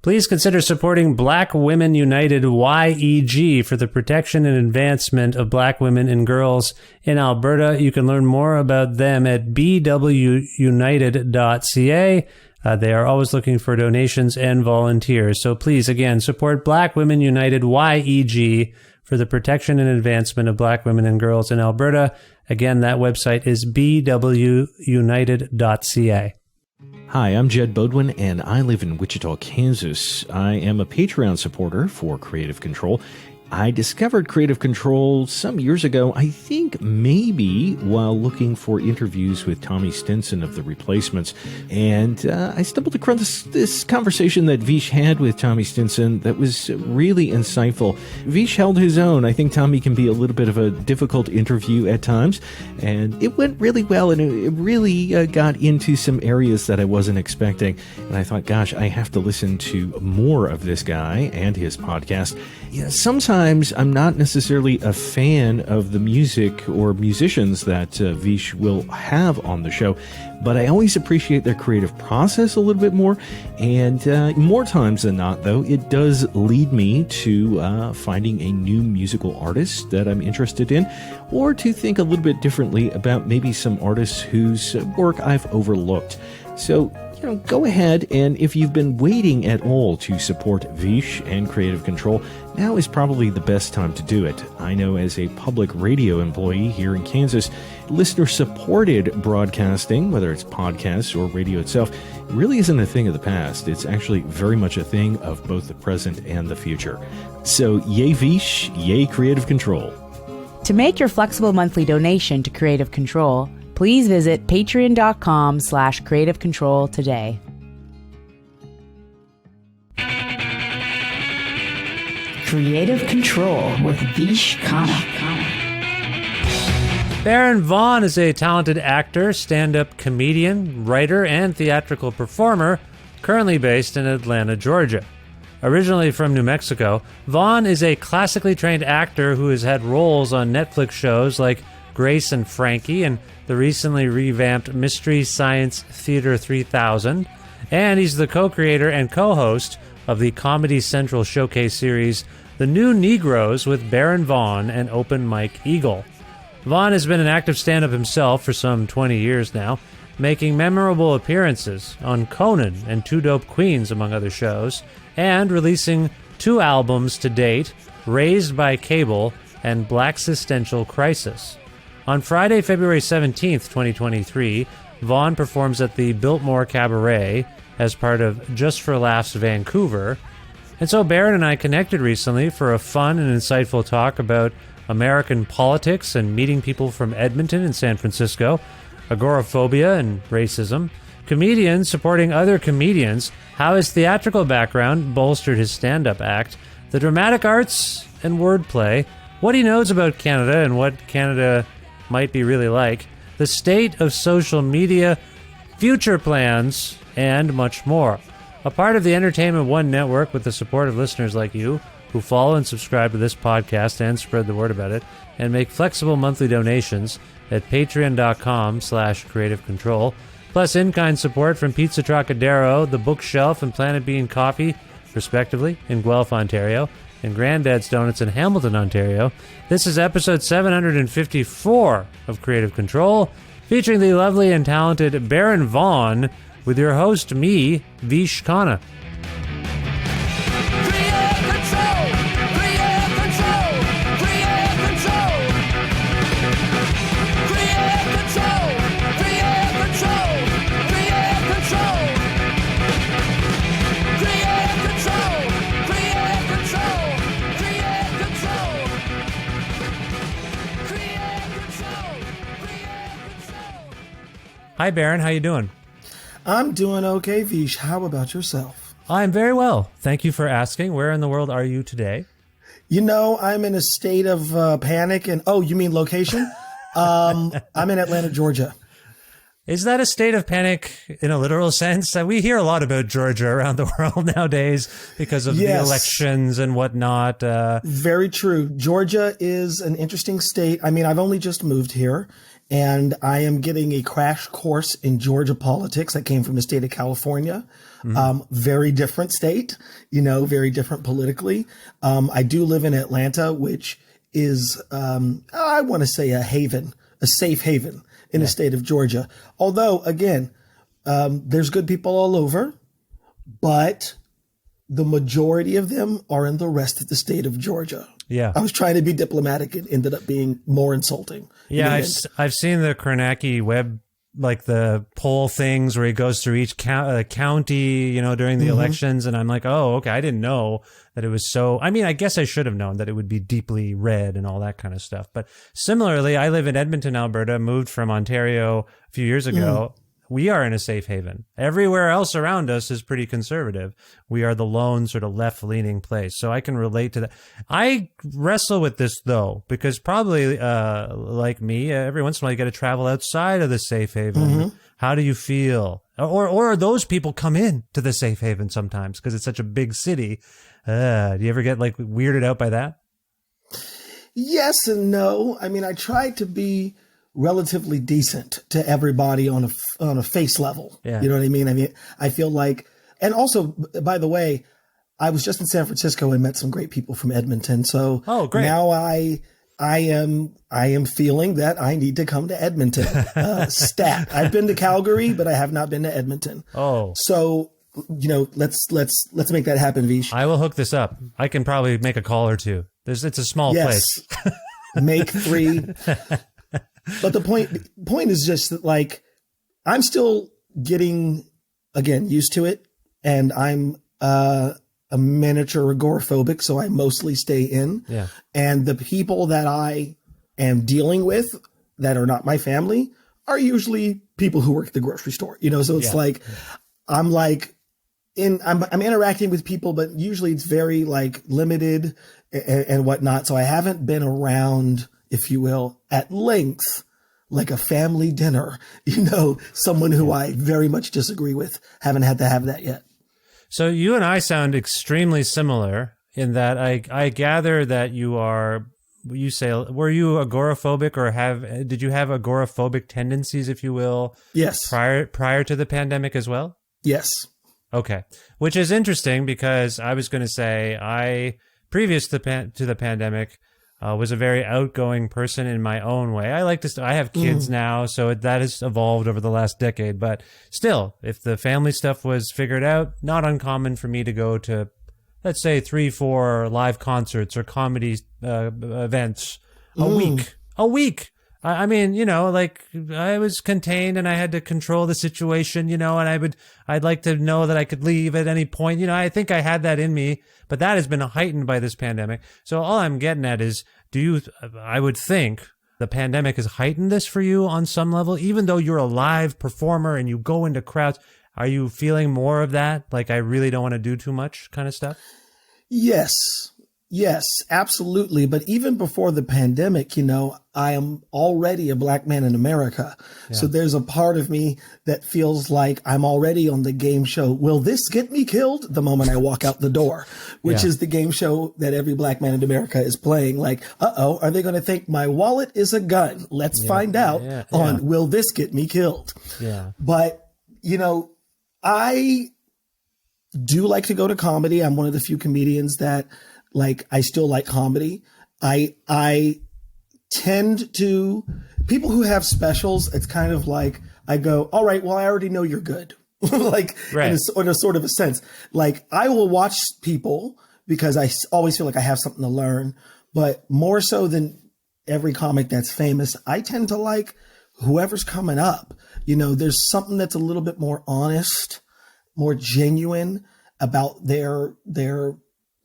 Please consider supporting Black Women United YEG for the protection and advancement of Black women and girls in Alberta. You can learn more about them at bwunited.ca. They are always looking for donations and volunteers. So please, again, support Black Women United YEG for the protection and advancement of Black women and girls in Alberta. Again, that website is bwunited.ca. Hi, I'm Jed Bodwin, and I live in Wichita, Kansas. I am a Patreon supporter for Creative Control. I discovered Creative Control some years ago, I think maybe while looking for interviews with Tommy Stinson of The Replacements. And I stumbled across this conversation that Vish had with Tommy Stinson that was really insightful. Vish held his own. I think Tommy can be a little bit of a difficult interview at times. And it went really well, and it really got into some areas that I wasn't expecting. And I thought, gosh, I have to listen to more of this guy and his podcast. Yeah, sometimes I'm not necessarily a fan of the music or musicians that Vish will have on the show, but I always appreciate their creative process a little bit more. And more times than not, though, it does lead me to finding a new musical artist that I'm interested in, or to think a little bit differently about maybe some artists whose work I've overlooked. So, go ahead, and if you've been waiting at all to support Vish and Creative Control, now is probably the best time to do it. I know as a public radio employee here in Kansas, listener-supported broadcasting, whether it's podcasts or radio itself, really isn't a thing of the past. It's actually very much a thing of both the present and the future. So, yay Vish, yay Creative Control. To make your flexible monthly donation to Creative Control, please visit patreon.com/Creative Control today. Creative Control with Vish Khanna. Baron Vaughn is a talented actor, stand-up comedian, writer, and theatrical performer, currently based in Atlanta, Georgia. Originally from New Mexico, Vaughn is a classically trained actor who has had roles on Netflix shows like Grace and Frankie and the recently revamped Mystery Science Theater 3000, and he's the co-creator and co-host of the Comedy Central showcase series The New Negroes with Baron Vaughn and Open Mike Eagle. Vaughn has been an active stand-up himself for some 20 years now, making memorable appearances on Conan and Two Dope Queens, among other shows, and releasing 2 albums to date, Raised by Cable and Black Existential Crisis. On Friday, February 17th, 2023, Vaughn performs at the Biltmore Cabaret as part of Just for Laughs Vancouver. And so Baron and I connected recently for a fun and insightful talk about American politics and meeting people from Edmonton and San Francisco, agoraphobia and racism, comedians supporting other comedians, how his theatrical background bolstered his stand-up act, the dramatic arts and wordplay, what he knows about Canada and what Canada might be really like, the state of social media, future plans, and much more. A part of the Entertainment One network with the support of listeners like you who follow and subscribe to this podcast and spread the word about it and make flexible monthly donations at patreon.com/Creative Control, plus in-kind support from Pizza Trocadero, The Bookshelf, and Planet Bean Coffee, respectively, in Guelph, Ontario, and Granddad's Donuts in Hamilton, Ontario. This is episode 754 of Creative Control, featuring the lovely and talented Baron Vaughn, with your host, me, Vish Khanna. Hi, Baron. How you doing? I'm doing okay, Vish. How about yourself? I'm very well. Thank you for asking. Where in the world are you today? I'm in a state of panic. And oh, you mean location? I'm in Atlanta, Georgia. Is that a state of panic in a literal sense? We hear a lot about Georgia around the world nowadays because of the elections and whatnot. Very true. Georgia is an interesting state. I mean, I've only just moved here. and I am getting a crash course in Georgia politics. I came from the state of California. Very different state, very different politically. I do live in Atlanta, which is, I want to say a safe haven in the state of Georgia. Although, again, there's good people all over, but the majority of them are in the rest of the state of Georgia. Yeah. I was trying to be diplomatic. It ended up being more insulting. Yeah, I've seen the Kornacki web, like the poll things where he goes through each county, during the elections. And I'm like, oh, okay, I didn't know that it was so. I mean, I guess I should have known that it would be deeply red and all that kind of stuff. But similarly, I live in Edmonton, Alberta, moved from Ontario a few years ago. We are in a safe haven. Everywhere else around us is pretty conservative. We are the lone sort of left-leaning place. So I can relate to that. I wrestle with this, though, because probably like me, every once in a while you got to travel outside of the safe haven. How do you feel? Or those people come in to the safe haven sometimes because it's such a big city. Do you ever get like weirded out by that? Yes and no. I mean, I try to be relatively decent to everybody on a face level. Yeah. You know what I mean? I mean, I feel like, and also, by the way, I was just in San Francisco and met some great people from Edmonton. So great. Now I am feeling that I need to come to Edmonton. Stat. I've been to Calgary, but I have not been to Edmonton. Oh, so let's make that happen, Vish. I will hook this up. I can probably make a call or two. It's a small place. Make 3. But the point is just that, like, I'm still getting, again, used to it, and I'm a miniature agoraphobic, so I mostly stay in. Yeah. And the people that I am dealing with that are not my family are usually people who work at the grocery store. So it's like I'm interacting with people, but usually it's very like limited and whatnot. So I haven't been around, if you will, at length, like a family dinner, someone who I very much disagree with. Haven't had to have that yet. So you and I sound extremely similar in that I gather that were you agoraphobic or did you have agoraphobic tendencies, if you will? Yes. Prior to the pandemic as well? Yes. Okay. Which is interesting because I was going to say previous to the pandemic, was a very outgoing person in my own way. I have kids now, so that has evolved over the last decade. But still, if the family stuff was figured out, not uncommon for me to go to, let's say, 3-4 live concerts or comedy events a week. I mean, like I was contained and I had to control the situation, and I'd like to know that I could leave at any point. I think I had that in me, but that has been heightened by this pandemic. So all I'm getting at is, I would think the pandemic has heightened this for you on some level, even though you're a live performer and you go into crowds. Are you feeling more of that? Like, I really don't want to do too much kind of stuff? Yes, absolutely. But even before the pandemic, I am already a black man in America. Yeah. So there's a part of me that feels like I'm already on the game show. Will this get me killed? The moment I walk out the door, which is the game show that every black man in America is playing. Like, are they going to think my wallet is a gun? Let's find out on will this get me killed? Yeah. But, I do like to go to comedy. I'm one of the few comedians that, like, I still like comedy. I tend to, people who have specials, it's kind of like, I go, all right, well, I already know you're good. Like, in a sort of a sense. Like, I will watch people because I always feel like I have something to learn. But more so than every comic that's famous, I tend to like whoever's coming up. There's something that's a little bit more honest, more genuine about their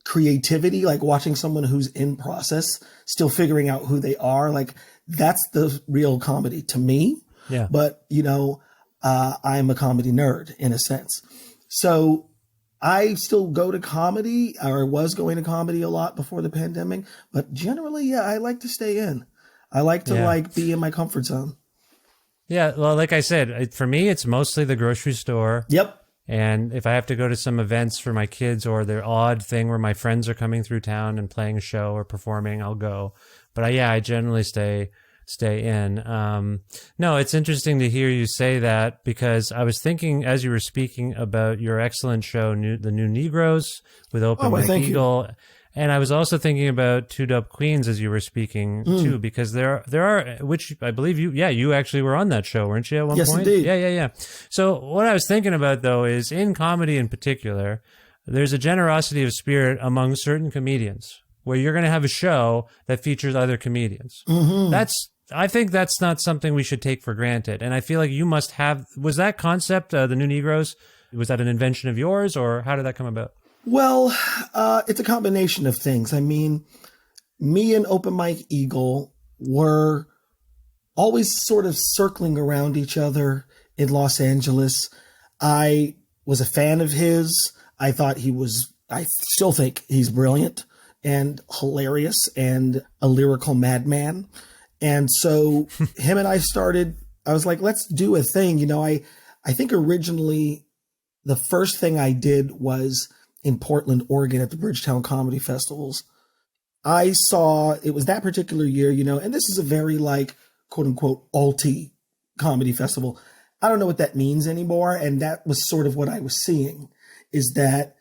creativity, like watching someone who's in process, still figuring out who they are. Like, that's the real comedy to me. Yeah. But, I'm a comedy nerd in a sense. So I still go to comedy, or was going to comedy a lot before the pandemic, but generally, I like to stay in. I like to be in my comfort zone. Yeah. Well, like I said, for me, it's mostly the grocery store. Yep. And if I have to go to some events for my kids or the odd thing where my friends are coming through town and playing a show or performing, I'll go. But I generally stay stay in. No, it's interesting to hear you say that, because I was thinking as you were speaking about your excellent show, The New Negroes with Open Mike Eagle. And I was also thinking about Two Dope Queens as you were speaking too, because there are, which I believe you actually were on that show, weren't you, at one point? Yes, indeed. Yeah. So what I was thinking about, though, is in comedy in particular, there's a generosity of spirit among certain comedians where you're going to have a show that features other comedians. I think that's not something we should take for granted. And I feel like you must have, was that concept, The New Negroes, was that an invention of yours, or how did that come about? Well, it's a combination of things. I mean, me and Open Mike Eagle were always sort of circling around each other in Los Angeles. I was a fan of his. I still think he's brilliant and hilarious and a lyrical madman. And so him and I was like, let's do a thing. You know, I think originally the first thing I did was in Portland, Oregon at the Bridgetown Comedy Festivals. I saw, it was that particular year, you know, and this is a very like, quote unquote, alty comedy festival. I don't know what that means anymore. And that was sort of what I was seeing, is that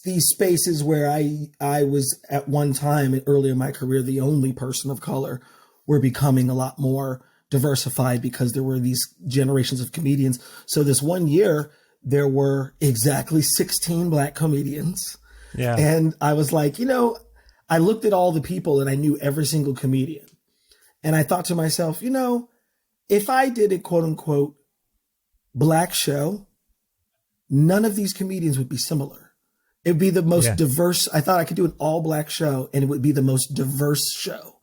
these spaces where I was at one time earlier in my career, the only person of color, were becoming a lot more diversified because there were these generations of comedians. So this one year, there were exactly 16 Black comedians. Yeah. And I was like, you know, I looked at all the people and I knew every single comedian. And I thought to myself, you know, if I did a quote unquote Black show, none of these comedians would be similar. It would be the most diverse. I thought I could do an all Black show and it would be the most diverse show,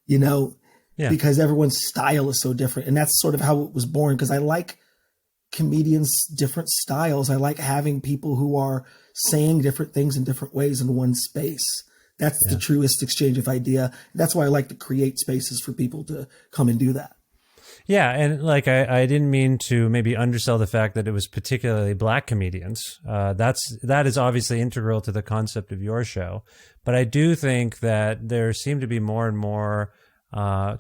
you know, because everyone's style is so different. And that's sort of how it was born, because I like comedians' different styles. I like having people who are saying different things in different ways in one space. That's the truest exchange of idea. That's why I like to create spaces for people to come and do that. Yeah, and like I didn't mean to maybe undersell the fact that it was particularly Black comedians. That is obviously integral to the concept of your show. But I do think that there seem to be more and more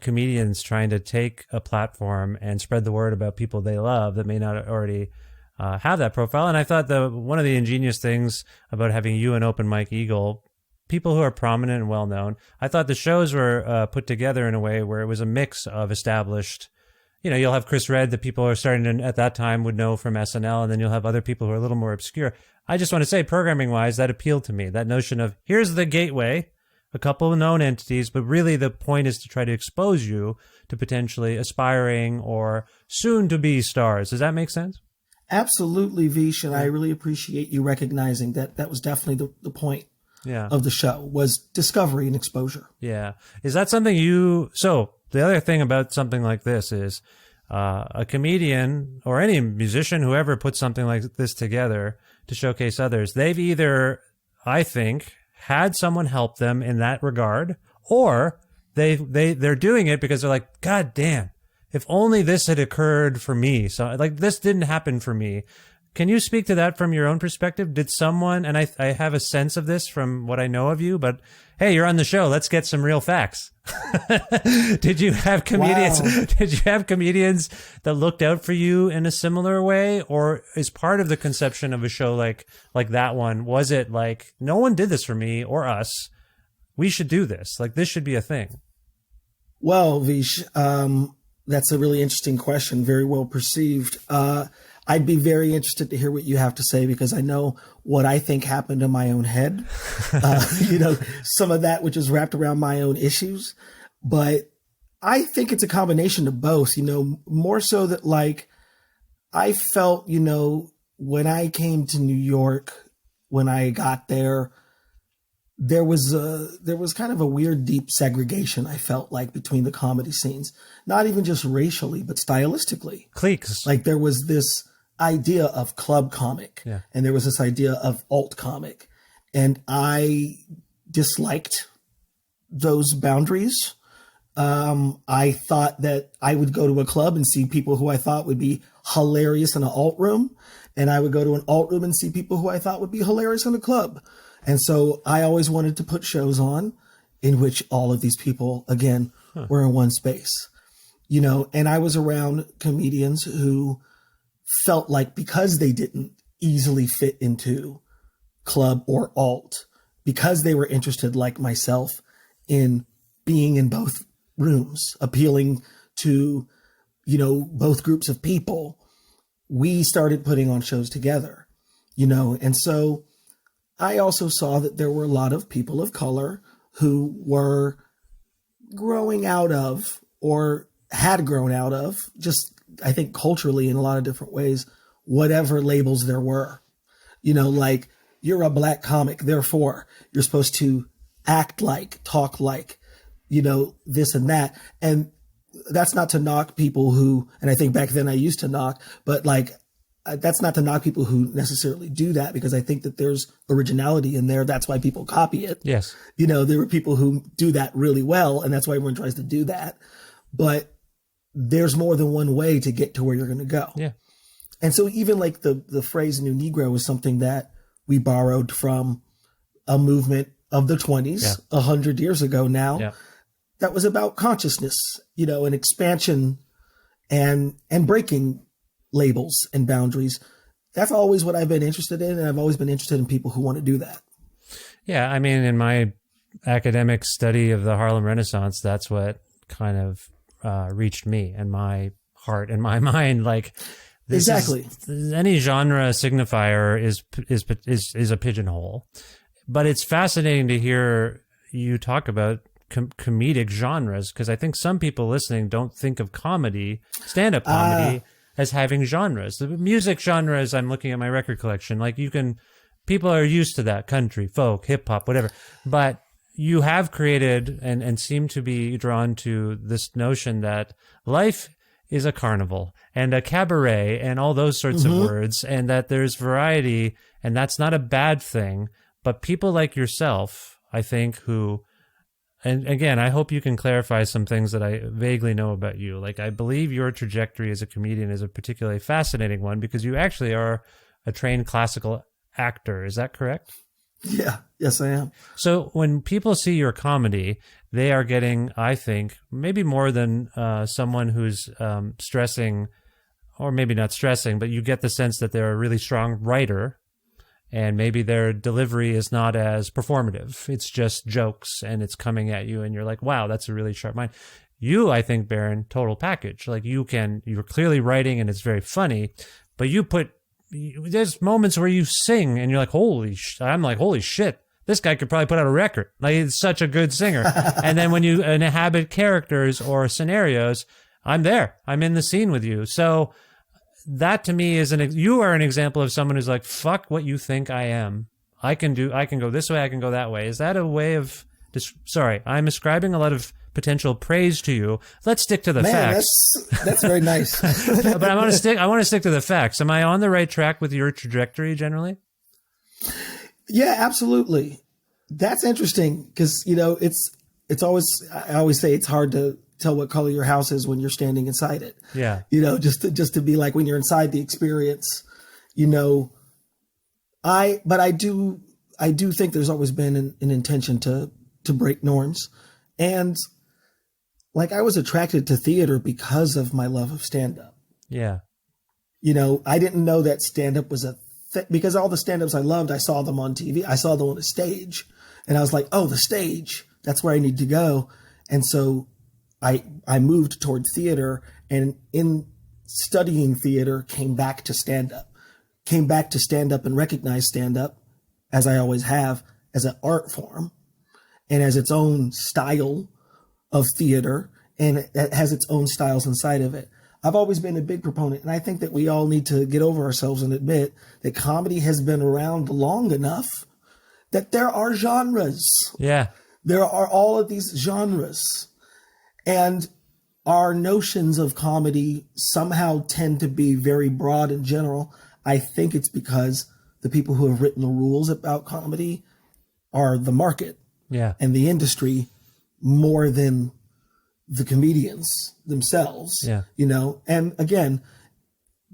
comedians trying to take a platform and spread the word about people they love that may not already have that profile. And I thought one of the ingenious things about having you and Open Mike Eagle, people who are prominent and well known, I thought the shows were put together in a way where it was a mix of established. You know, you'll have Chris Redd that people are starting to, at that time, would know from SNL, and then you'll have other people who are a little more obscure. I just want to say, programming wise, that appealed to me. That notion of here's the gateway, a couple of known entities, but really the point is to try to expose you to potentially aspiring or soon to be stars. Does that make sense? Absolutely, Vish. And I really appreciate you recognizing that that was definitely the point of the show, was discovery and exposure. Yeah. Is that something so the other thing about something like this is a comedian or any musician, whoever puts something like this together to showcase others, they've either, I think, had someone help them in that regard, or they're doing it because they're like, God damn, if only this had occurred for me. So like, this didn't happen for me. Can you speak to that from your own perspective? Did someone, and I have a sense of this from what I know of you, but hey, you're on the show. Let's get some real facts. Did you have comedians? Wow. Did you have comedians that looked out for you in a similar way, or is part of the conception of a show like that one? Was it like, no one did this for me or us, we should do this? Like, this should be a thing. Well, Vish, that's a really interesting question. Very well perceived. I'd be very interested to hear what you have to say, because I know what I think happened in my own head. You know, some of that which is wrapped around my own issues. But I think it's a combination of both, you know, more so that like I felt, you know, when I came to New York, when I got there, there was kind of a weird, deep segregation, I felt like, between the comedy scenes, not even just racially, but stylistically. Cliques. Like there was this idea of club comic, and there was this idea of alt comic, and I disliked those boundaries. I thought that I would go to a club and see people who I thought would be hilarious in an alt room, and I would go to an alt room and see people who I thought would be hilarious in a club. And so I always wanted to put shows on in which all of these people, again, were in one space, and I was around comedians who felt like because they didn't easily fit into club or alt, because they were interested like myself in being in both rooms, appealing to, both groups of people, we started putting on shows together, and so I also saw that there were a lot of people of color who were growing out of or had grown out of, just I think culturally in a lot of different ways, whatever labels there were, like you're a black comic, therefore you're supposed to act like, talk like, this and that. And that's not to knock people who, and I think back then I used to knock, but like, that's not to knock people who necessarily do that, because I think that there's originality in there. That's why people copy it. Yes. There were people who do that really well, and that's why everyone tries to do that. But there's more than one way to get to where you're going to go. Yeah. And so even like the phrase New Negro was something that we borrowed from a movement of the 20s, 100 years ago now, that was about consciousness, and expansion and breaking labels and boundaries. That's always what I've been interested in. And I've always been interested in people who want to do that. Yeah. I mean, in my academic study of the Harlem Renaissance, that's what kind of reached me and my heart and my mind. Like, this exactly. Any genre signifier is a pigeonhole, but it's fascinating to hear you talk about comedic genres, because I think some people listening don't think of comedy, stand-up comedy, as having genres. The music genres, I'm looking at my record collection, like people are used to that, country, folk, hip hop, whatever. But you have created and seem to be drawn to this notion that life is a carnival and a cabaret and all those sorts of words, and that there's variety, and that's not a bad thing. But people like yourself, I think, who, and again, I hope you can clarify some things that I vaguely know about you. Like, I believe your trajectory as a comedian is a particularly fascinating one, because you actually are a trained classical actor. Is that correct? Yeah. Yes, I am. So when people see your comedy, they are getting, I think, maybe more than someone who's stressing, or maybe not stressing, but you get the sense that they're a really strong writer, and maybe their delivery is not as performative. It's just jokes, and it's coming at you, and you're like, wow, that's a really sharp mind. You, I think, Baron, total package. Like, you're clearly writing, and it's very funny, but there's moments where you sing, and you're like, holy shit, this guy could probably put out a record. Like, he's such a good singer. And then when you inhabit characters or scenarios, I'm there. I'm in the scene with you. So that to me is you are an example of someone who's like, fuck what you think I am. I can go this way, I can go that way. Is that a way of, sorry, I'm ascribing a lot of potential praise to you. Let's stick to the facts. That's very nice. But I want to stick to the facts. Am I on the right track with your trajectory generally? Yeah, absolutely. That's interesting, because, it's always, I always say it's hard to tell what color your house is when you're standing inside it. Yeah. Just to be like, when you're inside the experience, but I do think there's always been an intention to break norms. And like, I was attracted to theater because of my love of stand-up. Yeah. I didn't know that stand-up was because all the stand-ups I loved, I saw them on TV. I saw them on the stage, and I was like, oh, the stage, that's where I need to go. And so I moved toward theater, and in studying theater, came back to stand-up and recognized stand-up, as I always have, as an art form and as its own style of theater, and it has its own styles inside of it. I've always been a big proponent, and I think that we all need to get over ourselves and admit that comedy has been around long enough that there are genres. Yeah. There are all of these genres, and our notions of comedy somehow tend to be very broad and general. I think it's because the people who have written the rules about comedy are the market and the industry more than the comedians themselves. Yeah. And again,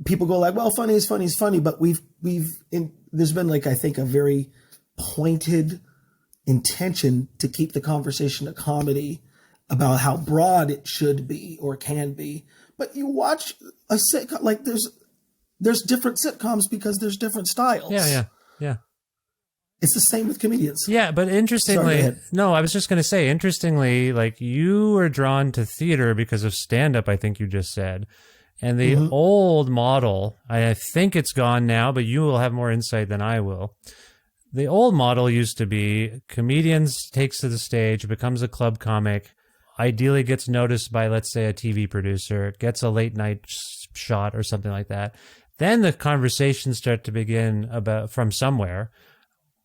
people go like, well, funny is funny, but there's been like, I think, a very pointed intention to keep the conversation of comedy about how broad it should be or can be. But you watch a sitcom, like there's different sitcoms because there's different styles. Yeah. It's the same with comedians. Yeah, but interestingly, Sorry, go ahead. no, I was just going to say, interestingly, like you were drawn to theater because of stand-up, I think you just said. And the old model, I think it's gone now, but you will have more insight than I will. The old model used to be comedians takes to the stage, becomes a club comic, ideally gets noticed by, let's say, a TV producer, gets a late night shot or something like that. Then the conversations start to begin about from somewhere.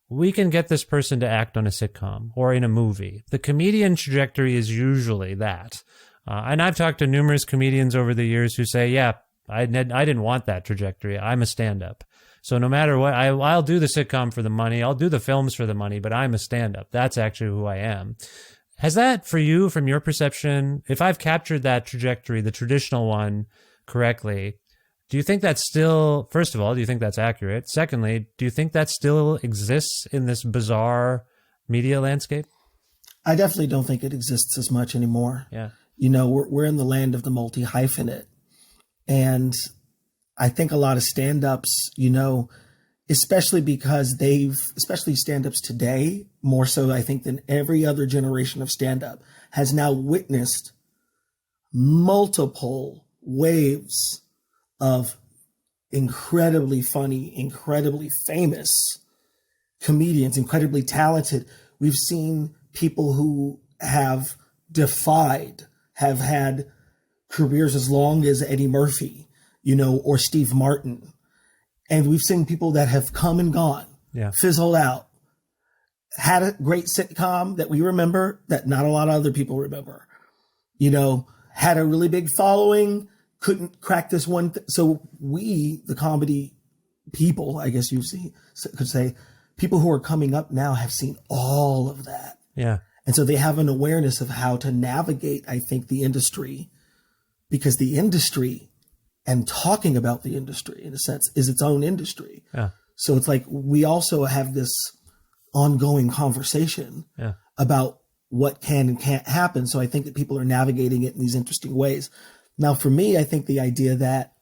We can get this person to act on a sitcom or in a movie. The comedian trajectory is usually that. And I've talked to numerous comedians over the years who say, yeah, I didn't want that trajectory. I'm a stand-up. So no matter what, I'll do the sitcom for the money. I'll do the films for the money, but I'm a stand-up. That's actually who I am. Has that, for you, from your perception, if I've captured that trajectory, the traditional one, correctly, do you think that's still, first of all, do you think that's accurate? Secondly, do you think that still exists in this bizarre media landscape? I definitely don't think it exists as much anymore. Yeah. You know, we're in the land of the multi-hyphenate. And I think a lot of stand-ups, you know, especially because especially stand-ups today, more so I think than every other generation of stand-up, has now witnessed multiple waves of incredibly funny, incredibly famous comedians, incredibly talented. We've seen people who have have had careers as long as Eddie Murphy, you know, or Steve Martin. And we've seen people that have come and gone, fizzled out, had a great sitcom that we remember that not a lot of other people remember, you know, had a really big following, couldn't crack this one. So we, the comedy people, I guess could say, people who are coming up now have seen all of that. Yeah. And so they have an awareness of how to navigate, I think, the industry, because the industry and talking about the industry, in a sense, is its own industry. Yeah. So it's like we also have this ongoing conversation about what can and can't happen. So I think that people are navigating it in these interesting ways. Now, for me, I think the idea that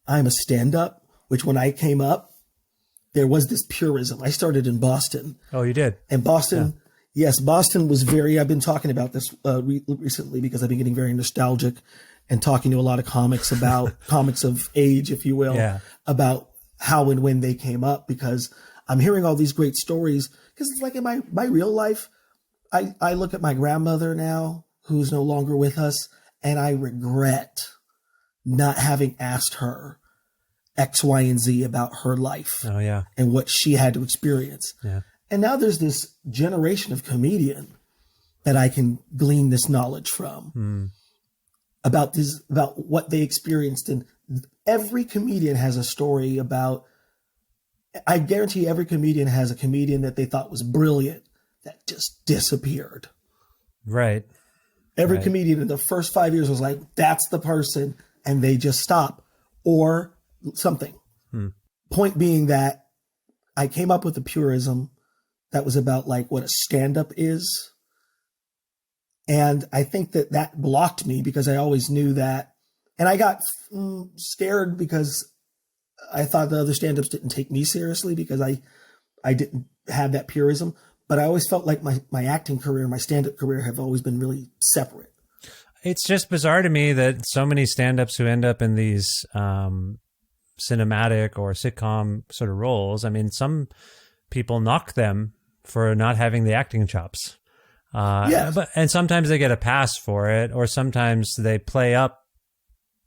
I'm a stand-up, which when I came up, there was this purism. I started in Boston. Oh, you did? And Boston, yes, Boston was I've been talking about this recently because I've been getting very nostalgic and talking to a lot of comics about comics of age, if you will, about how and when they came up, because I'm hearing all these great stories. Because it's like in my real life, I look at my grandmother now, who's no longer with us, and I regret not having asked her X, Y, and Z about her life and what she had to experience. Yeah. And now there's this generation of comedian that I can glean this knowledge from about what they experienced. And every comedian has a story about, I guarantee every comedian has a comedian that they thought was brilliant that just disappeared. Right. Every comedian in the first 5 years was like, that's the person, and they just stop or something. Point being that I came up with a purism that was about like what a stand-up is. And I think that blocked me because I always knew that. And I got scared because I thought the other stand-ups didn't take me seriously because I didn't have that purism. But I always felt like my acting career, my stand-up career have always been really separate. It's just bizarre to me that so many stand-ups who end up in these cinematic or sitcom sort of roles, I mean, some people knock them for not having the acting chops. And sometimes they get a pass for it, or sometimes they play up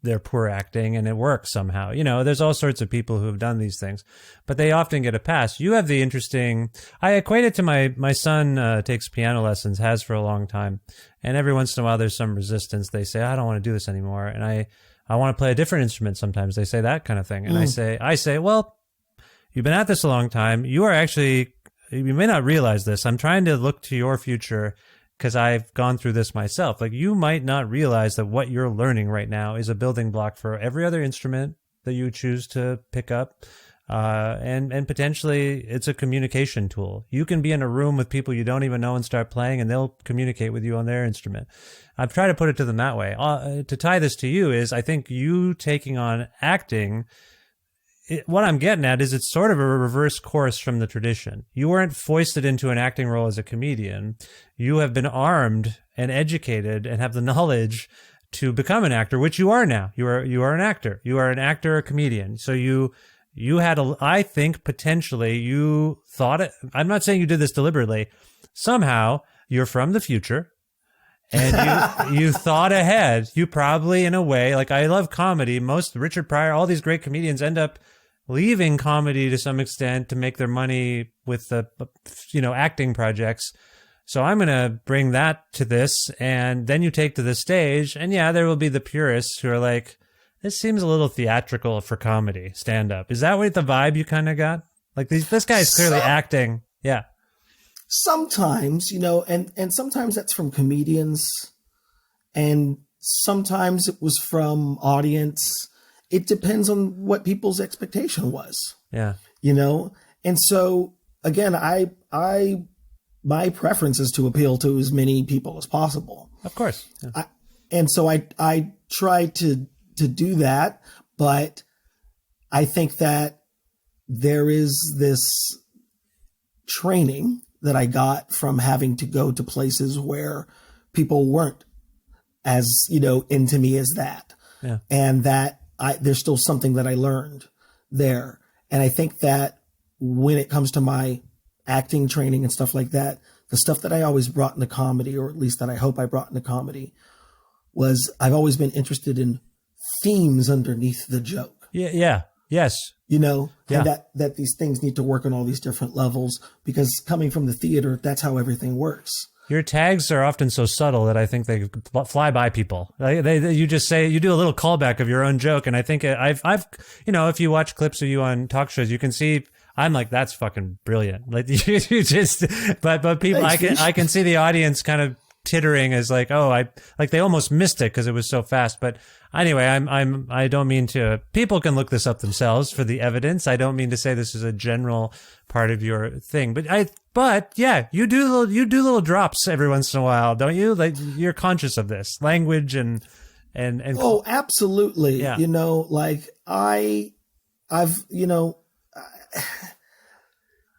their poor acting and it works somehow. You know, there's all sorts of people who have done these things, but they often get a pass. You have the interesting, I equate it to my son takes piano lessons, has for a long time. And every once in a while there's some resistance. They say, I don't want to do this anymore. And I want to play a different instrument sometimes. They say that kind of thing. And I say, well, you've been at this a long time. You are actually, you may not realize this. I'm trying to look to your future because I've gone through this myself. Like, you might not realize that what you're learning right now is a building block for every other instrument that you choose to pick up. And potentially it's a communication tool. You can be in a room with people you don't even know and start playing, and they'll communicate with you on their instrument. I've tried to put it to them that way. To tie this to you is, I think you taking on acting, what I'm getting at is it's sort of a reverse course from the tradition. You weren't foisted into an acting role as a comedian. You have been armed and educated and have the knowledge to become an actor, which you are now. You are an actor. You are an actor, a comedian. So you had I think potentially you thought it. I'm not saying you did this deliberately. Somehow you're from the future and you thought ahead. You probably, in a way, like, I love comedy. Most Richard Pryor, all these great comedians end up leaving comedy to some extent to make their money with the, acting projects. So I'm going to bring that to this, and then you take to the stage, and yeah, there will be the purists who are like, this seems a little theatrical for comedy, stand-up. Is that what the vibe you kind of got? Like, this guy's clearly acting. Yeah. Sometimes, and sometimes that's from comedians, and sometimes it was from audience. It depends on what people's expectation was. Yeah. And so, again, my preference is to appeal to as many people as possible. Of course. Yeah. And so I try to do that, but I think that there is this training that I got from having to go to places where people weren't as, into me as that. Yeah. And that there's still something that I learned there. And I think that when it comes to my acting training and stuff like that, the stuff that I always brought into comedy, or at least that I hope I brought into comedy, was I've always been interested in themes underneath the joke. Yeah. Yes. And that these things need to work on all these different levels, because coming from the theater, that's how everything works. Your tags are often so subtle that I think they fly by people. You just say, you do a little callback of your own joke. And I think I've if you watch clips of you on talk shows, you can see I'm like, that's fucking brilliant. Like, you just, but people, Thanks, I can see the audience kind of tittering as like, oh, they almost missed it because it was so fast. But anyway, I don't mean to, people can look this up themselves for the evidence. I don't mean to say this is a general part of your thing, but yeah, you do little drops every once in a while, don't you? Like, you're conscious of this language and oh, absolutely. Yeah.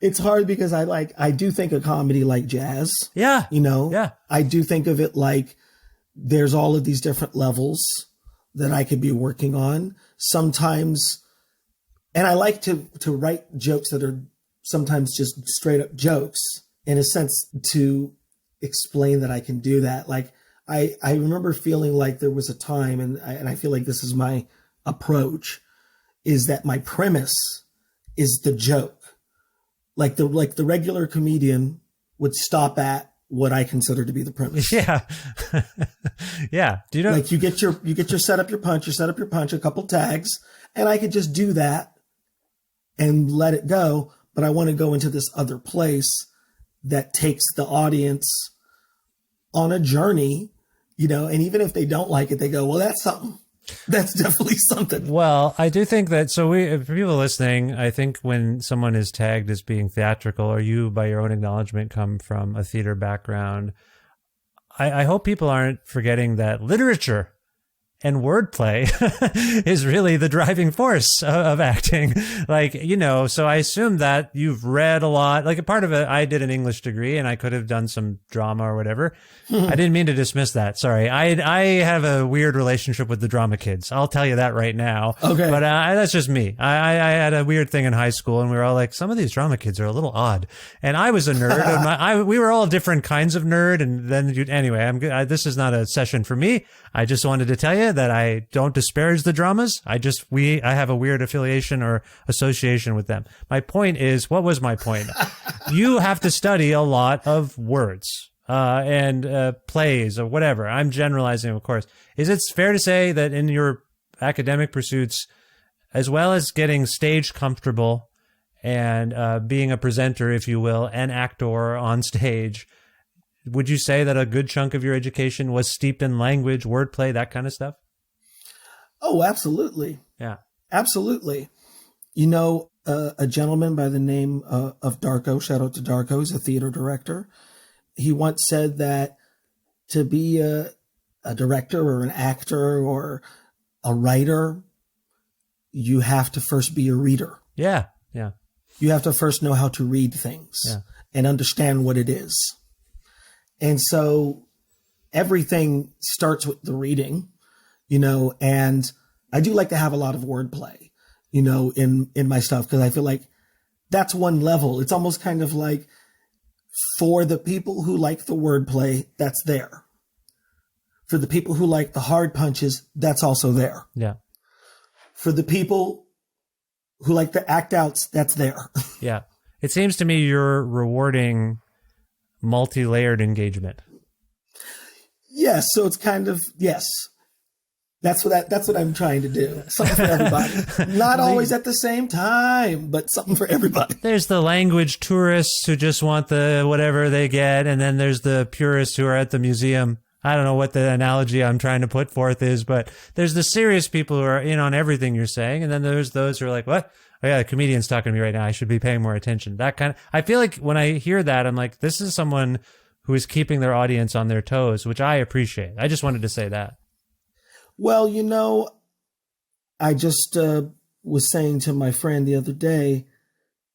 It's hard because I do think of comedy like jazz. Yeah. Yeah. I do think of it like there's all of these different levels that I could be working on sometimes. And I like to write jokes that are sometimes just straight up jokes, in a sense, to explain that I can do that. Like, I remember feeling like there was a time, and I feel like this is my approach, is that my premise is the joke. Like the regular comedian would stop at what I consider to be the premise. Yeah. Yeah. Do you know? Like, you get your set up your punch, a couple tags, and I could just do that and let it go. But I want to go into this other place that takes the audience on a journey, and even if they don't like it, they go, well, that's something. That's definitely something. Well, I do think that, for people listening, I think when someone is tagged as being theatrical, or you, by your own acknowledgement, come from a theater background, I hope people aren't forgetting that literature and wordplay is really the driving force of acting. Like, so I assume that you've read a lot. Like, a part of it, I did an English degree and I could have done some drama or whatever. I didn't mean to dismiss that. Sorry. I have a weird relationship with the drama kids. I'll tell you that right now. Okay. But that's just me. I had a weird thing in high school, and we were all like, some of these drama kids are a little odd. And I was a nerd. And we were all different kinds of nerd. And then anyway, this is not a session for me. I just wanted to tell you that I don't disparage the dramas. I have a weird affiliation or association with them. My point is, what was my point? You have to study a lot of words, and plays or whatever. I'm generalizing, of course. Is it fair to say that in your academic pursuits, as well as getting stage comfortable and being a presenter, if you will, an actor on stage, would you say that a good chunk of your education was steeped in language, wordplay, that kind of stuff? Oh, absolutely. Yeah. Absolutely. a gentleman by the name of Darko. Shout out to Darko. He's a theater director. He once said that to be a director or an actor or a writer, you have to first be a reader. Yeah. Yeah. You have to first know how to read things and understand what it is. And so everything starts with the reading, and I do like to have a lot of wordplay, in my stuff, because I feel like that's one level. It's almost kind of like, for the people who like the wordplay, that's there. For the people who like the hard punches, that's also there. Yeah. For the people who like the act outs, that's there. Yeah. It seems to me you're rewarding multi-layered engagement. Yes. So it's kind of, yes. That's what I'm trying to do. Something for everybody. Not always at the same time, but something for everybody. There's the language tourists who just want the whatever they get, and then there's the purists who are at the museum. I don't know what the analogy I'm trying to put forth is, but there's the serious people who are in on everything you're saying, and then there's those who are like, what? Oh yeah, the comedian's talking to me right now. I should be paying more attention. That kind of, I feel like when I hear that, I'm like, this is someone who is keeping their audience on their toes, which I appreciate. I just wanted to say that. Well, I just was saying to my friend the other day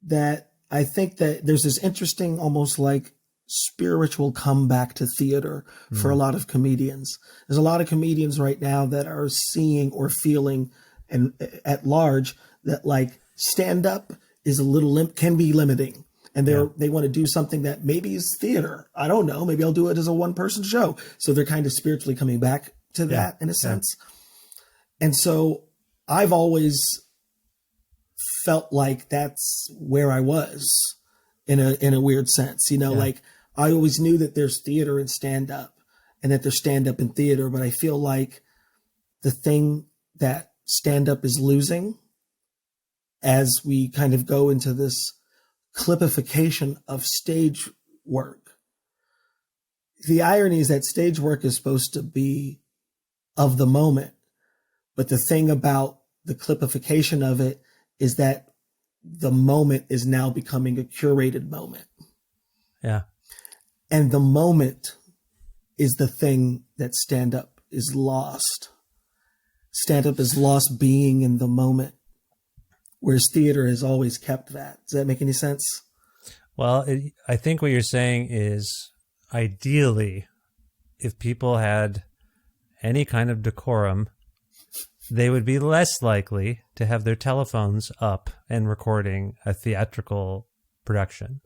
that I think that there's this interesting, almost like spiritual comeback to theater for a lot of comedians. There's a lot of comedians right now that are seeing or feeling, and at large, that like stand up is a little can be limiting. And they want to do something that maybe is theater. I don't know. Maybe I'll do it as a one person show. So they're kind of spiritually coming back to that in a sense. And so I've always felt like that's where I was in a weird sense, like I always knew that there's theater and stand up and that there's stand up and theater, but I feel like the thing that stand up is losing as we kind of go into this clipification of stage work. The irony is that stage work is supposed to be of the moment. But the thing about the clipification of it is that the moment is now becoming a curated moment. Yeah. And the moment is the thing that stand-up is lost. Stand-up is lost being in the moment, whereas theater has always kept that. Does that make any sense? Well, I think what you're saying is ideally, if people had any kind of decorum, they would be less likely to have their telephones up and recording a theatrical production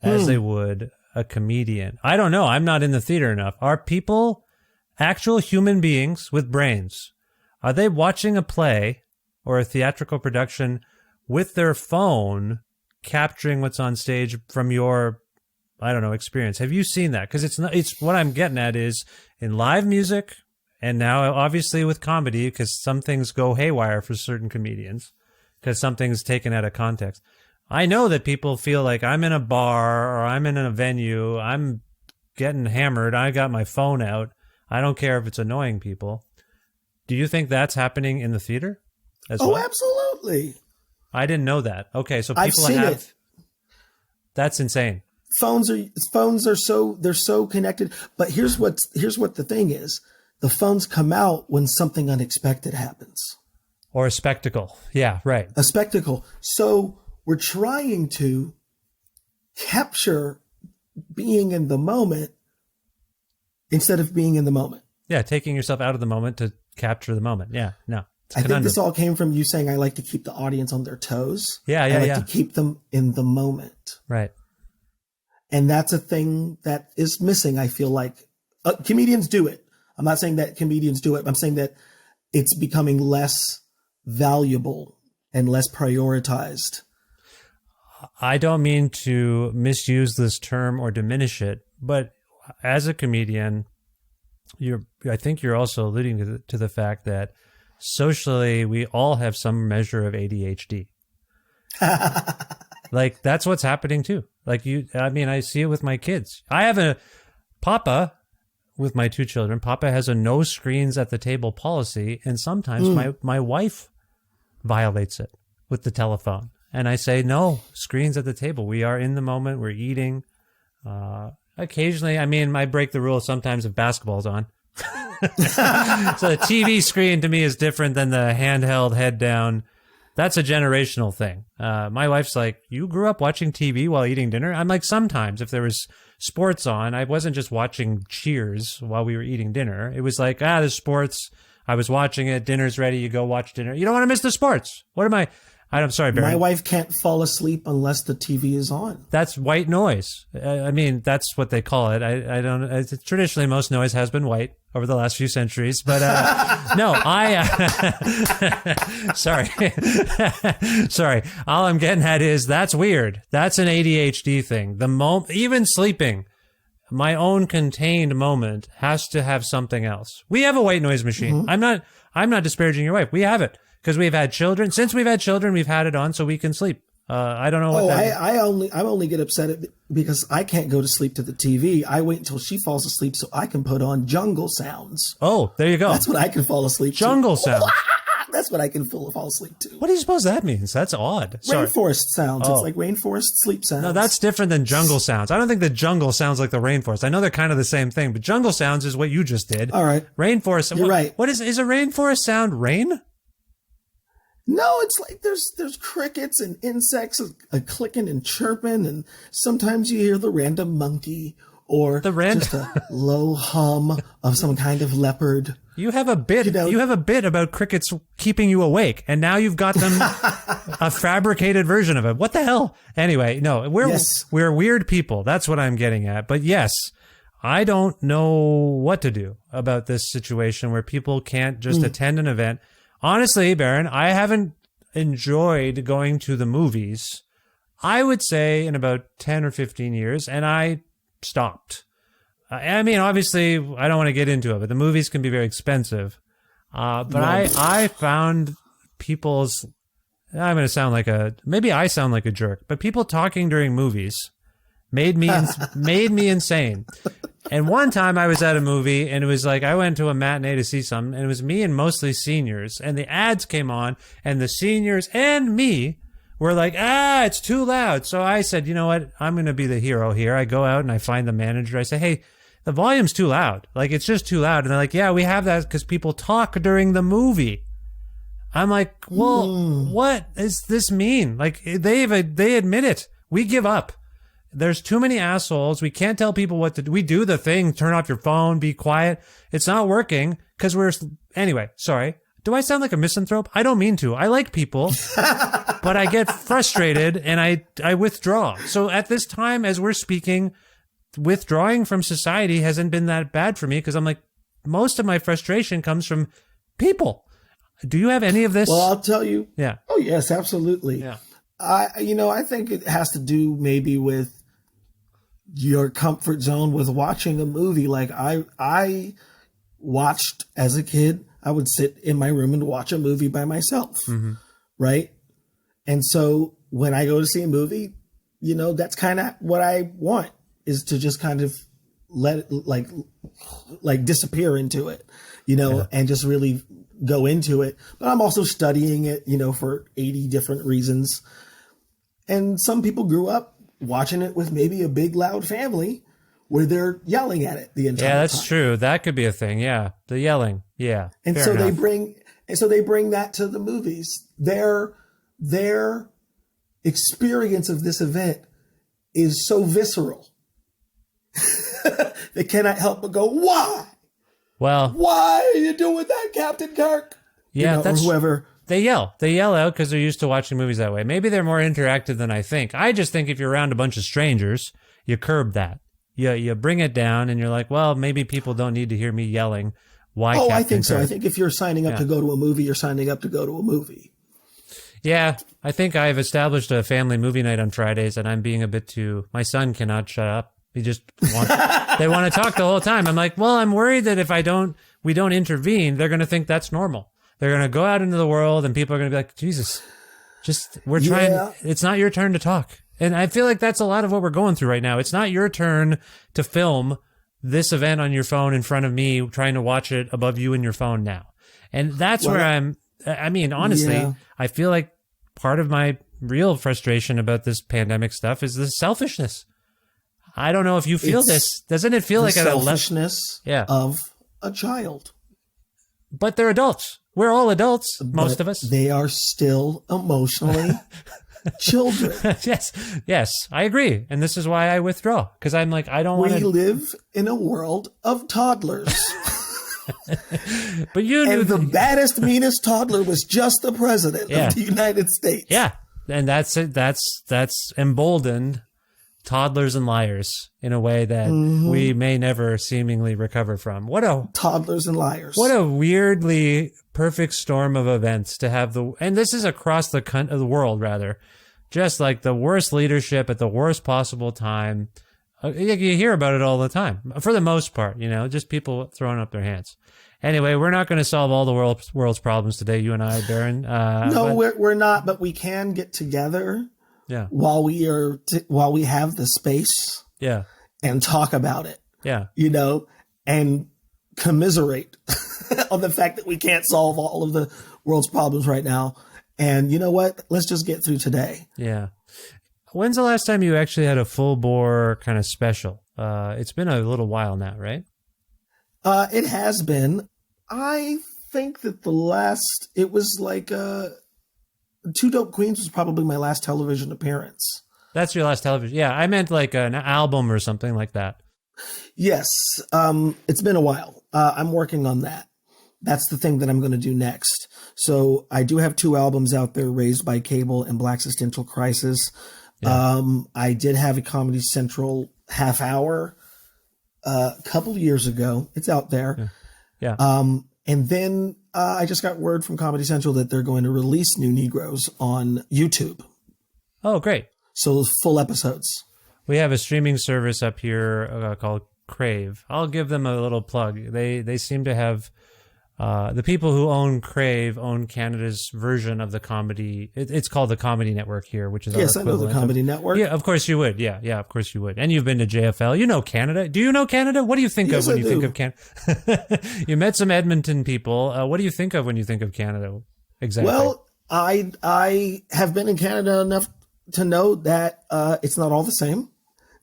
as they would a comedian. I don't know. I'm not in the theater enough. Are people actual human beings with brains? Are they watching a play or a theatrical production with their phone, capturing what's on stage from your, I don't know, experience? Have you seen that? Because it's what I'm getting at is in live music, and now obviously with comedy, because some things go haywire for certain comedians, because something's taken out of context. I know that people feel like I'm in a bar or I'm in a venue, I'm getting hammered, I got my phone out. I don't care if it's annoying people. Do you think that's happening in the theater as well? Oh, absolutely. I didn't know that. Okay, so people I've seen it. That's insane. Phones are so connected. But here's what the thing is. The phones come out when something unexpected happens. Or a spectacle. Yeah, right. A spectacle. So we're trying to capture being in the moment instead of being in the moment. Yeah, taking yourself out of the moment to capture the moment. Yeah, no. I think this all came from you saying I like to keep the audience on their toes. Yeah, I like to keep them in the moment. Right. And that's a thing that is missing, I feel like. Comedians do it. I'm not saying that comedians do it. I'm saying that it's becoming less valuable and less prioritized. I don't mean to misuse this term or diminish it, but as a comedian, I think you're also alluding to the fact that socially we all have some measure of ADHD. Like that's what's happening too. Like I see it with my kids. I have Papa with my two children. Papa has a no screens at the table policy, and sometimes my wife violates it with the telephone. And I say, no, screens at the table. We are in the moment. We're eating. Occasionally, I mean, I break the rule sometimes if basketball's on. So the TV screen to me is different than the handheld head down. That's a generational thing. My wife's like, you grew up watching TV while eating dinner? I'm like, sometimes if there was sports on, I wasn't just watching Cheers while we were eating dinner. It was like, there's sports. I was watching it. Dinner's ready. You go watch dinner. You don't want to miss the sports. What am I? I'm sorry, Barry. My wife can't fall asleep unless the TV is on. That's white noise. I mean, that's what they call it. I don't. Traditionally, most noise has been white over the last few centuries, but no, sorry, sorry. All I'm getting at is that's weird. That's an ADHD thing. Even sleeping, my own contained moment has to have something else. We have a white noise machine. I'm not disparaging your wife. We have it. Because we've had children. Since we've had children, we've had it on so we can sleep. I don't know what I only get upset because I can't go to sleep to the TV. I wait until she falls asleep so I can put on jungle sounds. Oh, there you go. That's what I can fall asleep jungle to. Sounds. That's what I can fall asleep to. What do you suppose that means? That's odd. Sorry. Rainforest sounds. It's like rainforest sleep sounds. No, that's different than jungle sounds. I don't think the jungle sounds like the rainforest. I know they're kind of the same thing, but jungle sounds is what you just did. All right. Rainforest. You're right. What is a rainforest sound? Rain? No, it's like there's crickets and insects clicking and chirping, and sometimes you hear the random monkey or just a low hum of some kind of leopard. You have a bit. You have a bit about crickets keeping you awake, and now you've got them a fabricated version of it. What the hell? Anyway, no, we're weird people. That's what I'm getting at. But yes, I don't know what to do about this situation where people can't just attend an event. Honestly, Baron, I haven't enjoyed going to the movies, I would say, in about 10 or 15 years, and I stopped. I mean, obviously, I don't want to get into it, but the movies can be very expensive. But I found people's... I'm going to sound like maybe I sound like a jerk, but people talking during movies made me insane. And one time I was at a movie and it was like, I went to a matinee to see something and it was me and mostly seniors, and the ads came on and the seniors and me were like, it's too loud. So I said, you know what? I'm going to be the hero here. I go out and I find the manager. I say, hey, the volume's too loud. Like, it's just too loud. And they're like, yeah, we have that because people talk during the movie. I'm like, well, what does this mean? Like, they admit it. We give up. There's too many assholes. We can't tell people what to do. We do the thing, turn off your phone, be quiet. It's not working because anyway, sorry. Do I sound like a misanthrope? I don't mean to. I like people, but I get frustrated and I withdraw. So at this time, as we're speaking, withdrawing from society hasn't been that bad for me because I'm like, most of my frustration comes from people. Do you have any of this? Well, I'll tell you. Yeah. Oh, yes, absolutely. Yeah. I think it has to do maybe with your comfort zone with watching a movie. Like I watched as a kid, I would sit in my room and watch a movie by myself. Right. And so when I go to see a movie, that's kind of what I want, is to just kind of let it like disappear into it, and just really go into it. But I'm also studying it, for 80 different reasons. And some people grew up watching it with maybe a big loud family where they're yelling at it the entire time. Yeah, that's true. That could be a thing. Yeah. The yelling. Yeah. And so they bring that to the movies. Their experience of this event is so visceral. They cannot help but go, why? Well, why are you doing that, Captain Kirk? Yeah, that's or whoever. They yell out because they're used to watching movies that way. Maybe they're more interactive than I think. I just think if you're around a bunch of strangers, you curb that. You bring it down and you're like, well, maybe people don't need to hear me yelling. Why? Oh, Captain I think so. Kirk? I think if you're signing up to go to a movie, you're signing up to go to a movie. Yeah, I think I've established a family movie night on Fridays, and I'm being a bit too... My son cannot shut up. They want to talk the whole time. I'm like, well, I'm worried that if we don't intervene, they're going to think that's normal. They're going to go out into the world and people are going to be like, Jesus, we're trying. It's not your turn to talk. And I feel like that's a lot of what we're going through right now. It's not your turn to film this event on your phone in front of me, trying to watch it above you in your phone now. And that's where honestly, I feel like part of my real frustration about this pandemic stuff is the selfishness. I don't know if you feel this. Doesn't it feel like the at a selfishness of a child? But they're adults. We're all adults, most of us. They are still emotionally children. Yes, I agree. And this is why I withdraw, because I'm like, I don't want to. We live in a world of toddlers. But you knew and the baddest, meanest toddler was just the president of the United States. Yeah. And that's it. That's emboldened toddlers and liars in a way that we may never seemingly recover from. Toddlers and liars. What a weirdly perfect storm of events to have and this is across the world, rather, just like the worst leadership at the worst possible time. You hear about it all the time, for the most part, just people throwing up their hands. Anyway, we're not going to solve all the world's problems today, you and I, Baron. No, we're not, but we can get together. Yeah. While we have the space. Yeah. And talk about it. Yeah. And commiserate on the fact that we can't solve all of the world's problems right now. And you know what? Let's just get through today. Yeah. When's the last time you actually had a full bore kind of special? It's been a little while now, right? It has been. I think that it was like, Two Dope Queens was probably my last television appearance. That's your last television. Yeah, I meant like an album or something like that. Yes. It's been a while. I'm working on that. That's the thing that I'm going to do next. So I do have 2 albums out there, Raised by Cable and Black Existential Crisis. Yeah. I did have a Comedy Central half hour a couple of years ago. It's out there. Yeah. And then I just got word from Comedy Central that they're going to release New Negroes on YouTube. Oh, great. So those full episodes. We have a streaming service up here called Crave. I'll give them a little plug. They seem to have the people who own Crave own Canada's version of the comedy. It's called the Comedy Network here, which is yes, I know the Comedy Network. Yeah, of course you would. Yeah, of course you would. And you've been to JFL. You know Canada. Do you know Canada? What do you think of when you think of Canada? You met some Edmonton people. What do you think of when you think of Canada? Exactly. Well, I have been in Canada enough to know that it's not all the same.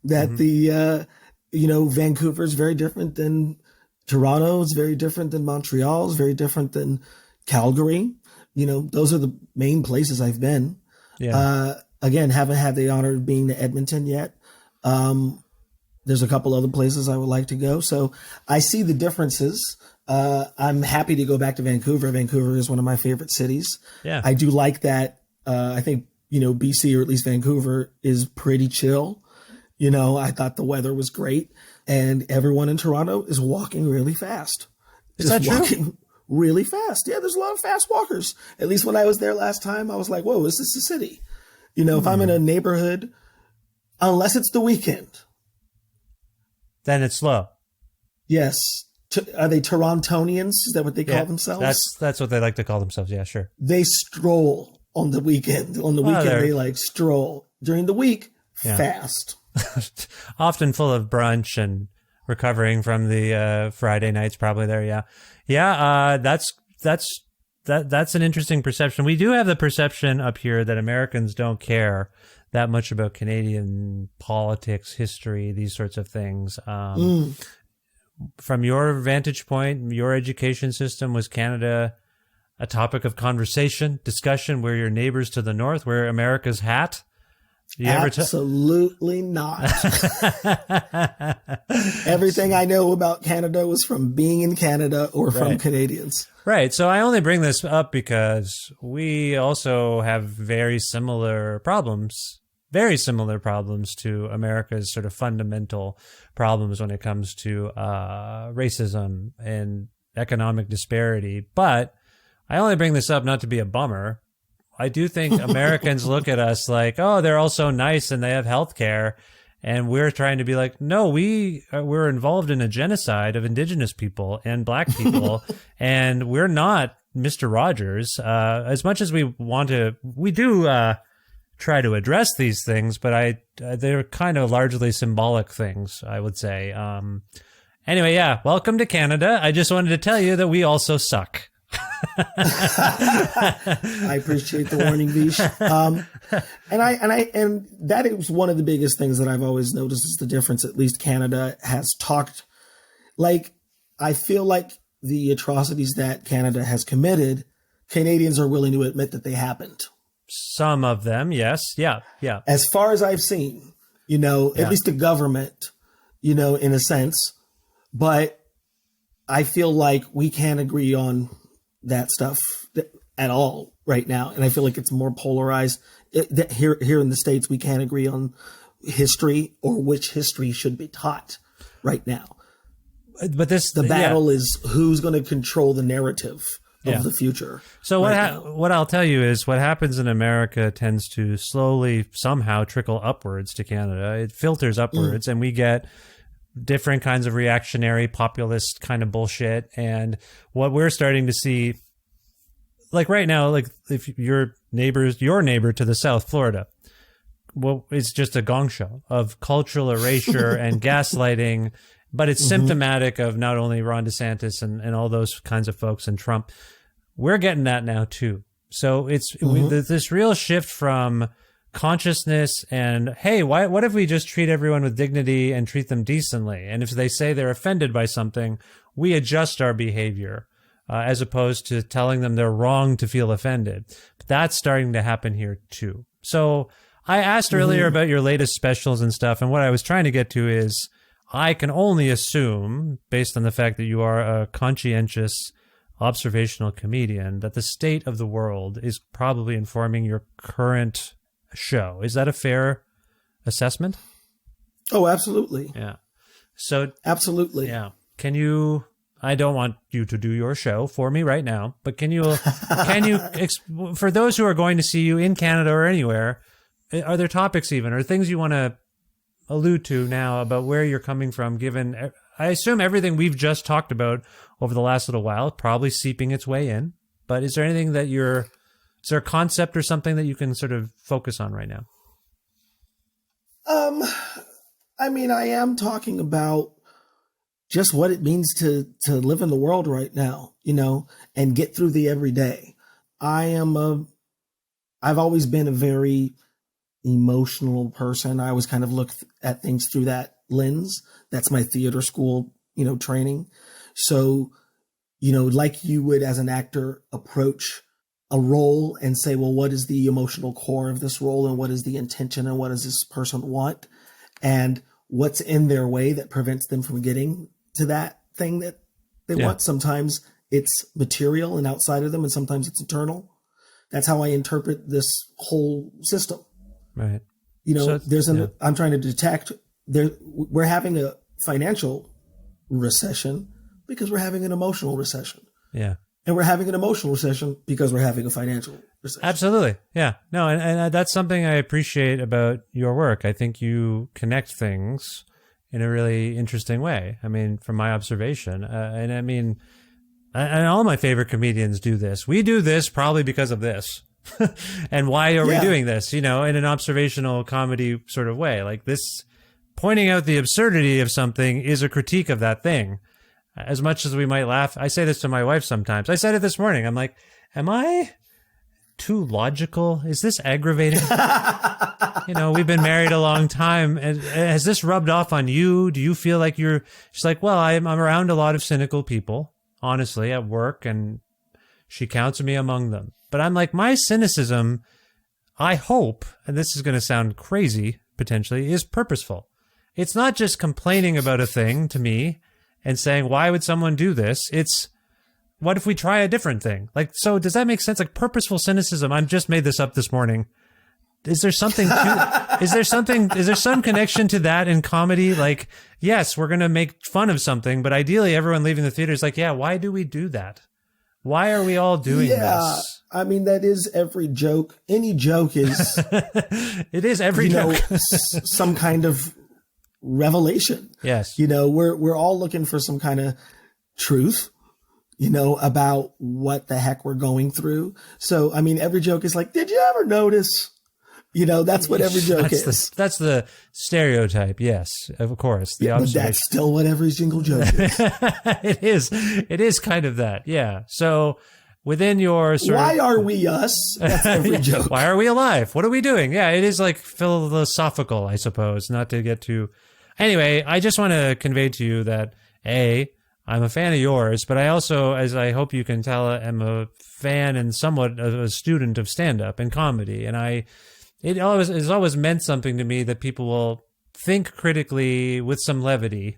That the Vancouver is very different than Toronto. It's very different than Montreal. It's very different than Calgary. Those are the main places I've been. Yeah. Again, haven't had the honor of being to Edmonton yet. There's a couple other places I would like to go. So I see the differences. I'm happy to go back to Vancouver. Vancouver is one of my favorite cities. Yeah. I do like that. I think, BC, or at least Vancouver, is pretty chill. I thought the weather was great, and everyone in Toronto is walking really fast. Is that true? Walking really fast. Yeah, there's a lot of fast walkers. At least when I was there last time, I was like, whoa, is this a city? If I'm in a neighborhood, unless it's the weekend. Then it's slow. Yes. Are they Torontonians? Is that what they call themselves? That's what they like to call themselves. Yeah, sure. They stroll on the weekend. On the weekend, they stroll. During the week, fast. Often full of brunch and recovering from the Friday nights, probably there. Yeah. That's an interesting perception. We do have the perception up here that Americans don't care that much about Canadian politics, history, these sorts of things. From your vantage point, your education system, was Canada a topic of conversation, discussion? Where your neighbors to the north, where America's hat? Absolutely not. Everything I know about Canada was from being in Canada or from Canadians. Right. So I only bring this up because we also have very similar problems to America's sort of fundamental problems when it comes to racism and economic disparity. But I only bring this up not to be a bummer. I do think Americans look at us like, oh, they're all so nice and they have health care. And we're trying to be like, no, we're involved in a genocide of indigenous people and black people. And we're not Mr. Rogers. As much as we do try to address these things, but they're kind of largely symbolic things, I would say. Anyway, welcome to Canada. I just wanted to tell you that we also suck. I appreciate the warning, Vish. And that is one of the biggest things that I've always noticed is the difference. At least Canada has talked. Like, I feel like the atrocities that Canada has committed, Canadians are willing to admit that they happened. Some of them, yes. Yeah. As far as I've seen, at least the government, in a sense. But I feel like we can't agree on that stuff at all right now. And I feel like it's more polarized. Here in the States, we can't agree on history or which history should be taught right now. But the battle is who's going to control the narrative of the future. So what I'll tell you is what happens in America tends to slowly somehow trickle upwards to Canada. It filters upwards and we get different kinds of reactionary populist kind of bullshit. And what we're starting to see, like right now, like if your neighbor to the south, Florida, well, it's just a gong show of cultural erasure and gaslighting. But it's symptomatic of not only Ron DeSantis and all those kinds of folks and Trump. We're getting that now, too. So it's this real shift from consciousness and, hey, what if we just treat everyone with dignity and treat them decently? And if they say they're offended by something, we adjust our behavior as opposed to telling them they're wrong to feel offended. That's starting to happen here, too. So I asked earlier about your latest specials and stuff. And what I was trying to get to is, I can only assume, based on the fact that you are a conscientious observational comedian, that the state of the world is probably informing your current show. Is that a fair assessment? Oh, absolutely. Yeah. So absolutely. Yeah. Can you? I don't want you to do your show for me right now, but can you? For those who are going to see you in Canada or anywhere, are there topics even or things you want to allude to now about where you're coming from, given I assume everything we've just talked about over the last little while probably seeping its way in, but is there anything that is there a concept or something that you can sort of focus on right now? I mean, I am talking about just what it means to live in the world right now, and get through the everyday. I've always been a very emotional person. I always kind of look at things through that lens. That's my theater school, training. So, like you would as an actor approach a role and say, well, what is the emotional core of this role and what is the intention and what does this person want and what's in their way that prevents them from getting to that thing that they want. Sometimes it's material and outside of them and sometimes it's internal. That's how I interpret this whole system. Right. I'm trying to detect we're having a financial recession because we're having an emotional recession. Yeah. And we're having an emotional recession because we're having a financial recession. Absolutely. Yeah. No, and that's something I appreciate about your work. I think you connect things in a really interesting way. I mean, from my observation, and all my favorite comedians do this. We do this probably because of this. And why are we doing this, in an observational comedy sort of way? Like this, pointing out the absurdity of something is a critique of that thing. As much as we might laugh, I say this to my wife sometimes. I said it this morning. I'm like, am I too logical? Is this aggravating? We've been married a long time. And has this rubbed off on you? Do you feel like she's like, well, I'm around a lot of cynical people, honestly, at work, and she counts me among them. But I'm like, my cynicism, I hope, and this is going to sound crazy, potentially, is purposeful. It's not just complaining about a thing to me and saying, why would someone do this? It's, what if we try a different thing? Like, so does that make sense? Like purposeful cynicism, I've just made this up this morning. Is there something, is there some connection to that in comedy? Like, yes, we're going to make fun of something, but ideally everyone leaving the theater is like, yeah, why do we do that? Why are we all doing this? I mean, that is every joke. Any joke is... It is every joke. Some kind of revelation. Yes. We're all looking for some kind of truth, about what the heck we're going through. So, I mean, every joke is like, did you ever notice? That's what every joke is. That's the stereotype. Yes, of course. But that's still what every single joke is. It is kind of that. Yeah. So within your sort Why of, are we us? That's every joke. why are we alive? What are we doing? Yeah, it is like philosophical, I suppose, not to get too. Anyway, I just want to convey to you that I'm a fan of yours, but I also, as I hope you can tell, am a fan and somewhat of a student of stand-up and comedy. And it's always meant something to me that people will think critically with some levity,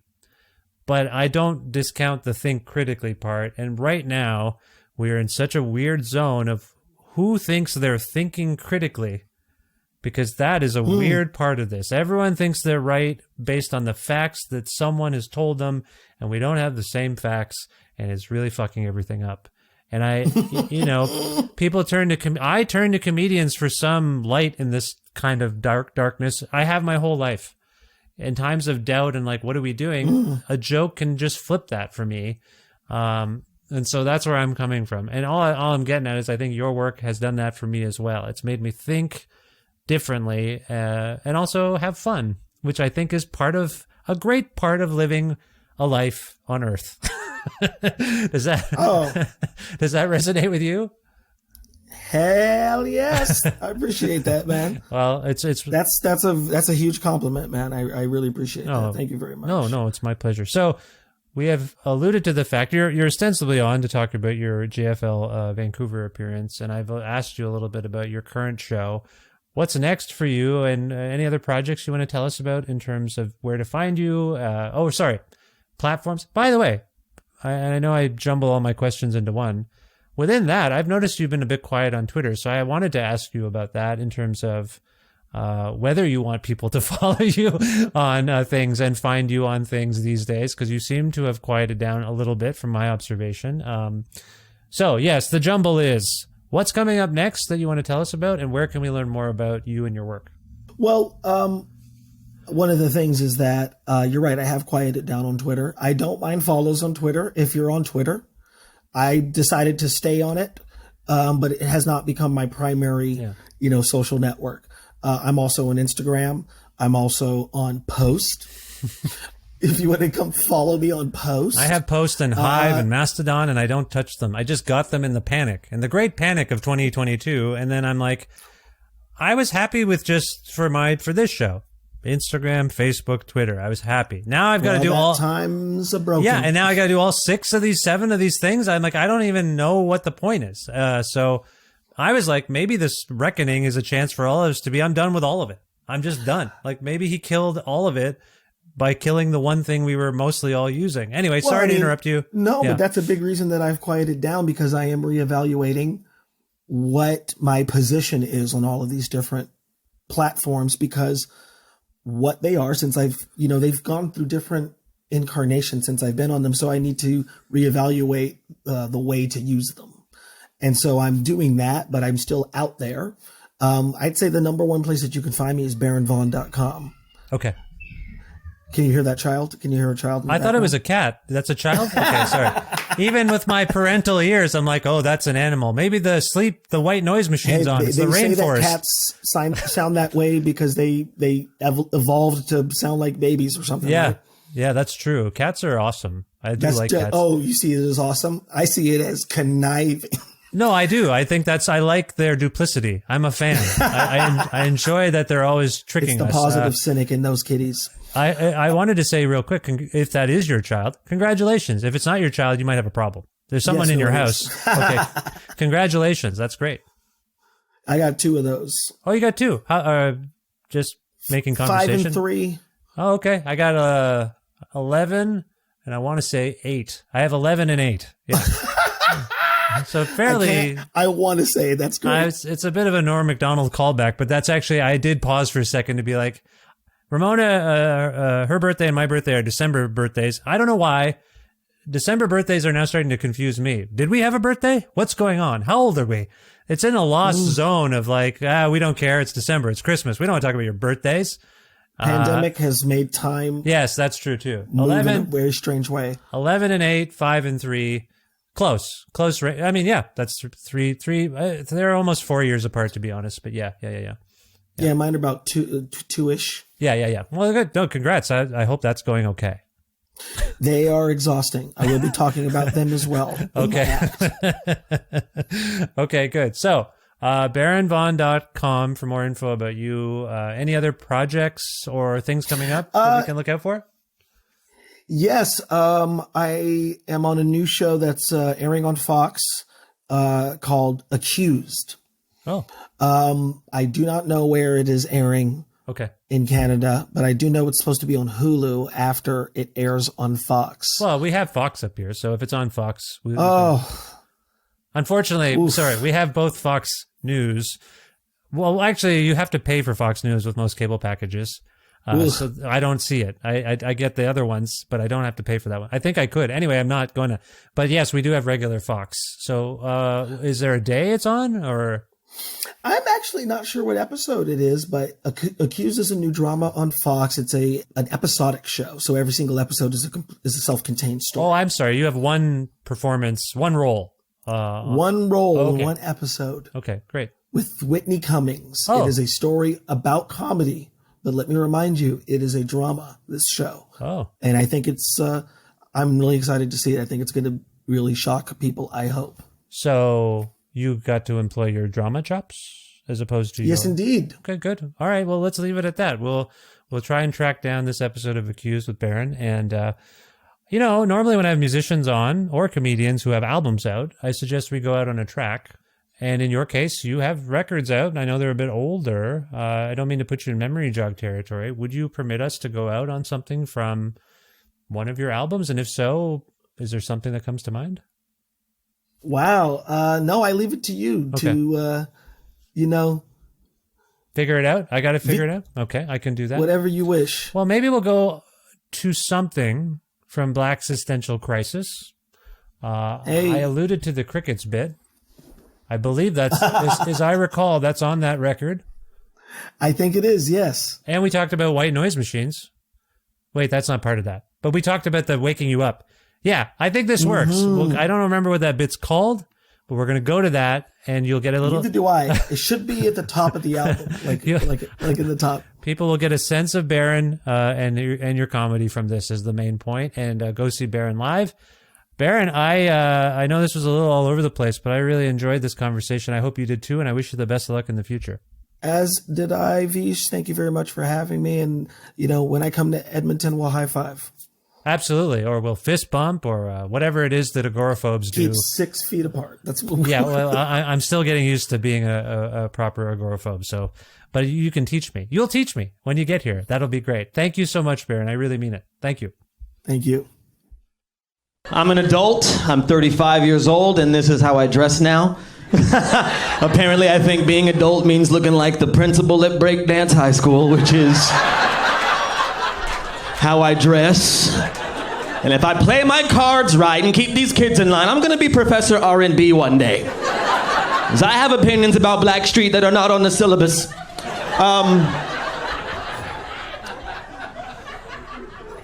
but I don't discount the think critically part. And right now, we're in such a weird zone of who thinks they're thinking critically, because that is a weird part of this. Everyone thinks they're right based on the facts that someone has told them, and we don't have the same facts, and it's really fucking everything up. And people turn to I turn to comedians for some light in this kind of darkness. I have my whole life. In times of doubt and like, what are we doing? A joke can just flip that for me. And so that's where I'm coming from. And all I'm getting at is I think your work has done that for me as well. It's made me think differently and also have fun, which I think is a great part of living a life on Earth. Does that resonate with you? Hell yes. I appreciate that, man. Well, that's a huge compliment, man. I really appreciate that. Thank you very much. No, it's my pleasure. So we have alluded to the fact you're ostensibly on to talk about your JFL Vancouver appearance, and I've asked you a little bit about your current show. What's next for you, and any other projects you want to tell us about in terms of where to find you? Platforms. By the way, I know I jumble all my questions into one. Within that, I've noticed you've been a bit quiet on Twitter, so I wanted to ask you about that in terms of whether you want people to follow you on things and find you on things these days, because you seem to have quieted down a little bit from my observation. So, yes, the jumble is, what's coming up next that you want to tell us about, and where can we learn more about you and your work? Well, one of the things is that you're right, I have quieted down on Twitter. I don't mind follows on Twitter if you're on Twitter. I decided to stay on it, but it has not become my primary, social network. I'm also on Instagram. I'm also on Post. If you want to come follow me on Post. I have Post and Hive and Mastodon, and I don't touch them. I just got them in the great panic of 2022. And then I'm like, I was happy with just for this show. Instagram, Facebook, Twitter. I was happy. Now I've got to do all times are broken. Yeah, and now I got to do all 7 of these things. I'm like, I don't even know what the point is. So I was like, maybe this reckoning is a chance for all of us to be. I'm done with all of it. I'm just done. Like maybe he killed all of it by killing the one thing we were mostly all using. Anyway, sorry to interrupt you. No, but that's a big reason that I've quieted down, because I am reevaluating what my position is on all of these different platforms, because what they are, since they've gone through different incarnations since I've been on them. So I need to reevaluate the way to use them. And so I'm doing that, but I'm still out there. I'd say the number one place that you can find me is baronvaughn.com. Okay. Can you hear that child? Can you hear a child? I thought it was a cat. That's a child? Okay, sorry. Even with my parental ears, I'm like, oh, that's an animal. Maybe the white noise machine's on. It's the rainforest. Say that cats sound that way because they evolved to sound like babies or something. Yeah. Right? Yeah, that's true. Cats are awesome. I do like cats. Oh, you see it as awesome? I see it as conniving. No, I do. I think I like their duplicity. I'm a fan. I enjoy that they're always tricking us. It's the positive cynic in those kitties. I wanted to say real quick, if that is your child, congratulations. If it's not your child, you might have a problem. There's someone in your house. Okay. Congratulations. That's great. I got 2 of those. Oh, you got 2. Just making conversation. 5 and 3. Oh, okay. I got 11 and I want to say 8. I have 11 and 8. Yeah. So fairly, I want to say that's great. It's a bit of a Norm Macdonald callback, but that's actually, I did pause for a second to be like, Ramona, her birthday and my birthday are December birthdays. I don't know why. December birthdays are now starting to confuse me. Did we have a birthday? What's going on? How old are we? It's in a lost zone of like, we don't care. It's December. It's Christmas. We don't want to talk about your birthdays. Pandemic has made time. Yes, that's true too. Move 11 in a very strange way. 11 and 8, 5 and 3. Close. I mean, yeah, that's 3. They're almost 4 years apart, to be honest. But yeah. Yeah, mine are about two-ish. Yeah. Well, good. No, congrats. I hope that's going okay. They are exhausting. I will be talking about them as well. Okay. Okay, good. So, BaronVaughn.com for more info about you. Any other projects or things coming up that we can look out for? Yes. I am on a new show that's airing on Fox called Accused. Oh. I do not know where it is airing. Okay. In Canada, but I do know it's supposed to be on Hulu after it airs on Fox. Well, we have Fox up here, so if it's on Fox, unfortunately, Oof. sorry, we have both Fox News. Well, actually, you have to pay for Fox News with most cable packages, so I don't see it. I get the other ones, but I don't have to pay for that one. I think I could. Anyway, I'm not going to. But yes, we do have regular Fox. So is there a day it's on, or? I'm actually not sure what episode it is, but Accused is a new drama on Fox. It's an episodic show, so every single episode is a self-contained story. Oh, I'm sorry. You have one performance, one role. One role in one episode. Okay, great. With Whitney Cummings. Oh. It is a story about comedy, but let me remind you, it is a drama, this show. Oh. And I think it's, I'm really excited to see it. I think it's going to really shock people, I hope. So you got to employ your drama chops as opposed to Yes, indeed. Okay, good. All right, well, let's leave it at that. We'll try and track down this episode of Accused with Baron. And, normally when I have musicians on or comedians who have albums out, I suggest we go out on a track. And in your case, you have records out, and I know they're a bit older. I don't mean to put you in memory jog territory. Would you permit us to go out on something from one of your albums? And if so, is there something that comes to mind? Wow. No, I leave it to you to, figure it out. I got to figure it out. Okay, I can do that. Whatever you wish. Well, maybe we'll go to something from Black Existential Crisis. I alluded to the crickets bit. I believe that's, as I recall, that's on that record. I think it is, yes. And we talked about white noise machines. Wait, that's not part of that. But we talked about the waking you up. Yeah, I think this works. Well, I don't remember what that bit's called, but we're going to go to that, and you'll get a little... Neither do I. It should be at the top of the album, like in the top. People will get a sense of Baron and your comedy from this as the main point, and go see Baron live. Baron, I know this was a little all over the place, but I really enjoyed this conversation. I hope you did too, and I wish you the best of luck in the future. As did I, Vish. Thank you very much for having me. And, when I come to Edmonton, we'll high five. Absolutely. Or we'll fist bump or whatever it is that agoraphobes do. Keep 6 feet apart. That's what Yeah, well, I'm still getting used to being a proper agoraphobe. So, but you can teach me. You'll teach me when you get here. That'll be great. Thank you so much, Baron. I really mean it. Thank you. Thank you. I'm an adult. I'm 35 years old, and this is how I dress now. Apparently, I think being adult means looking like the principal at Breakdance High School, which is how I dress. And if I play my cards right and keep these kids in line, I'm going to be Professor R&B one day. Because I have opinions about Blackstreet that are not on the syllabus.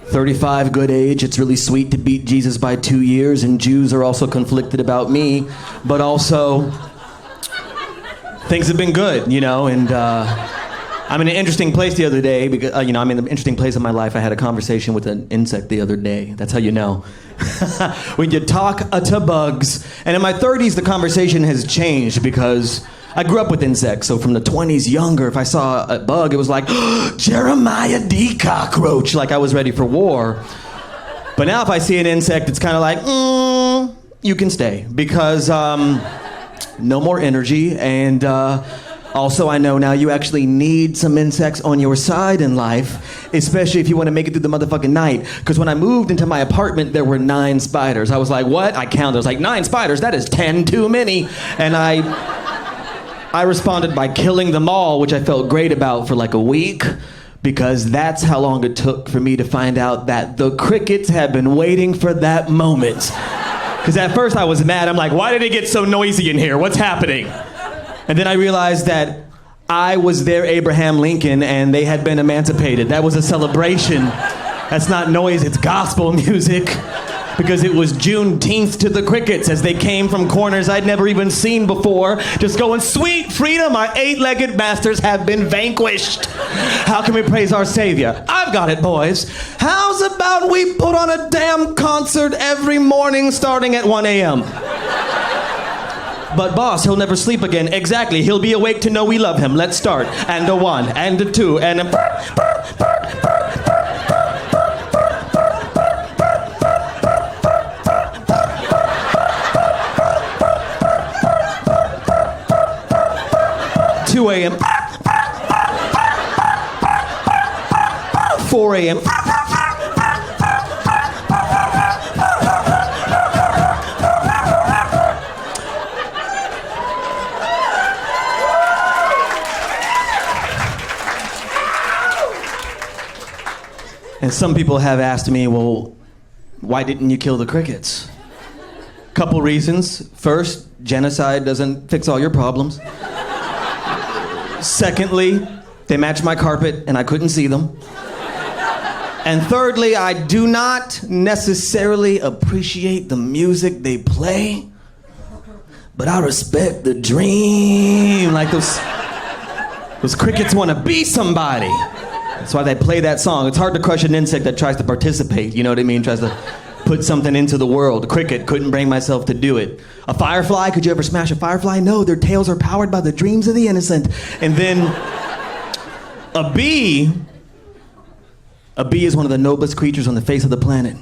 35, good age. It's really sweet to beat Jesus by 2 years, and Jews are also conflicted about me, but also things have been good, and I'm in an interesting place the other day because, I'm in an interesting place in my life. I had a conversation with an insect the other day. That's how you know. When you talk to bugs. And in my 30s, the conversation has changed because I grew up with insects. So from the 20s younger, if I saw a bug, it was like, Jeremiah D. Cockroach, like I was ready for war. But now if I see an insect, it's kind of like, you can stay. Because no more energy. And also, I know now you actually need some insects on your side in life, especially if you want to make it through the motherfucking night. Because when I moved into my apartment, there were 9 spiders. I was like, what? I counted. I was like, 9 spiders? That is 10 too many. And I responded by killing them all, which I felt great about for like a week, because that's how long it took for me to find out that the crickets had been waiting for that moment. Because at first I was mad. I'm like, why did it get so noisy in here? What's happening? And then I realized that I was their Abraham Lincoln and they had been emancipated. That was a celebration. That's not noise, it's gospel music. because it was Juneteenth to the crickets as they came from corners I'd never even seen before, just going, sweet freedom, our eight-legged masters have been vanquished. How can we praise our Savior? I've got it, boys. How's about we put on a damn concert every morning starting at 1 a.m.? But boss, he'll never sleep again. Exactly, he'll be awake to know we love him. Let's start. And a 1, and a 2, and a... 2 a.m. 4 a.m. And some people have asked me, well, why didn't you kill the crickets? Couple reasons. First, genocide doesn't fix all your problems. Secondly, they match my carpet and I couldn't see them. And thirdly, I do not necessarily appreciate the music they play, but I respect the dream. Like those crickets want to be somebody. That's why they play that song. It's hard to crush an insect that tries to participate, you know what I mean? Tries to put something into the world. A cricket, couldn't bring myself to do it. A firefly, could you ever smash a firefly? No, their tails are powered by the dreams of the innocent. And then a bee is one of the noblest creatures on the face of the planet.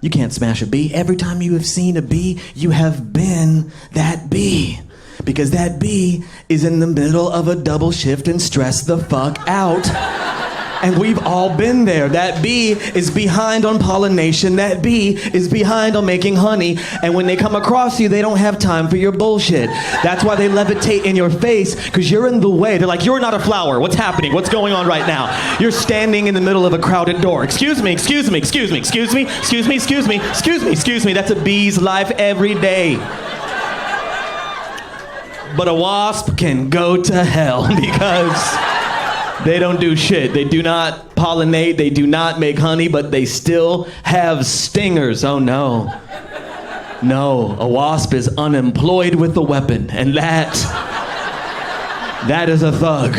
You can't smash a bee. Every time you have seen a bee, you have been that bee. Because that bee is in the middle of a double shift and stressed the fuck out. And we've all been there. That bee is behind on pollination. That bee is behind on making honey. And when they come across you, they don't have time for your bullshit. That's why they levitate in your face, because you're in the way. They're like, you're not a flower. What's happening? What's going on right now? You're standing in the middle of a crowded door. Excuse me, excuse me, excuse me, excuse me, excuse me, excuse me, excuse me, excuse me. That's a bee's life every day. But a wasp can go to hell because... they don't do shit. They do not pollinate. They do not make honey, but they still have stingers. Oh, no. No, a wasp is unemployed with a weapon, and that is a thug.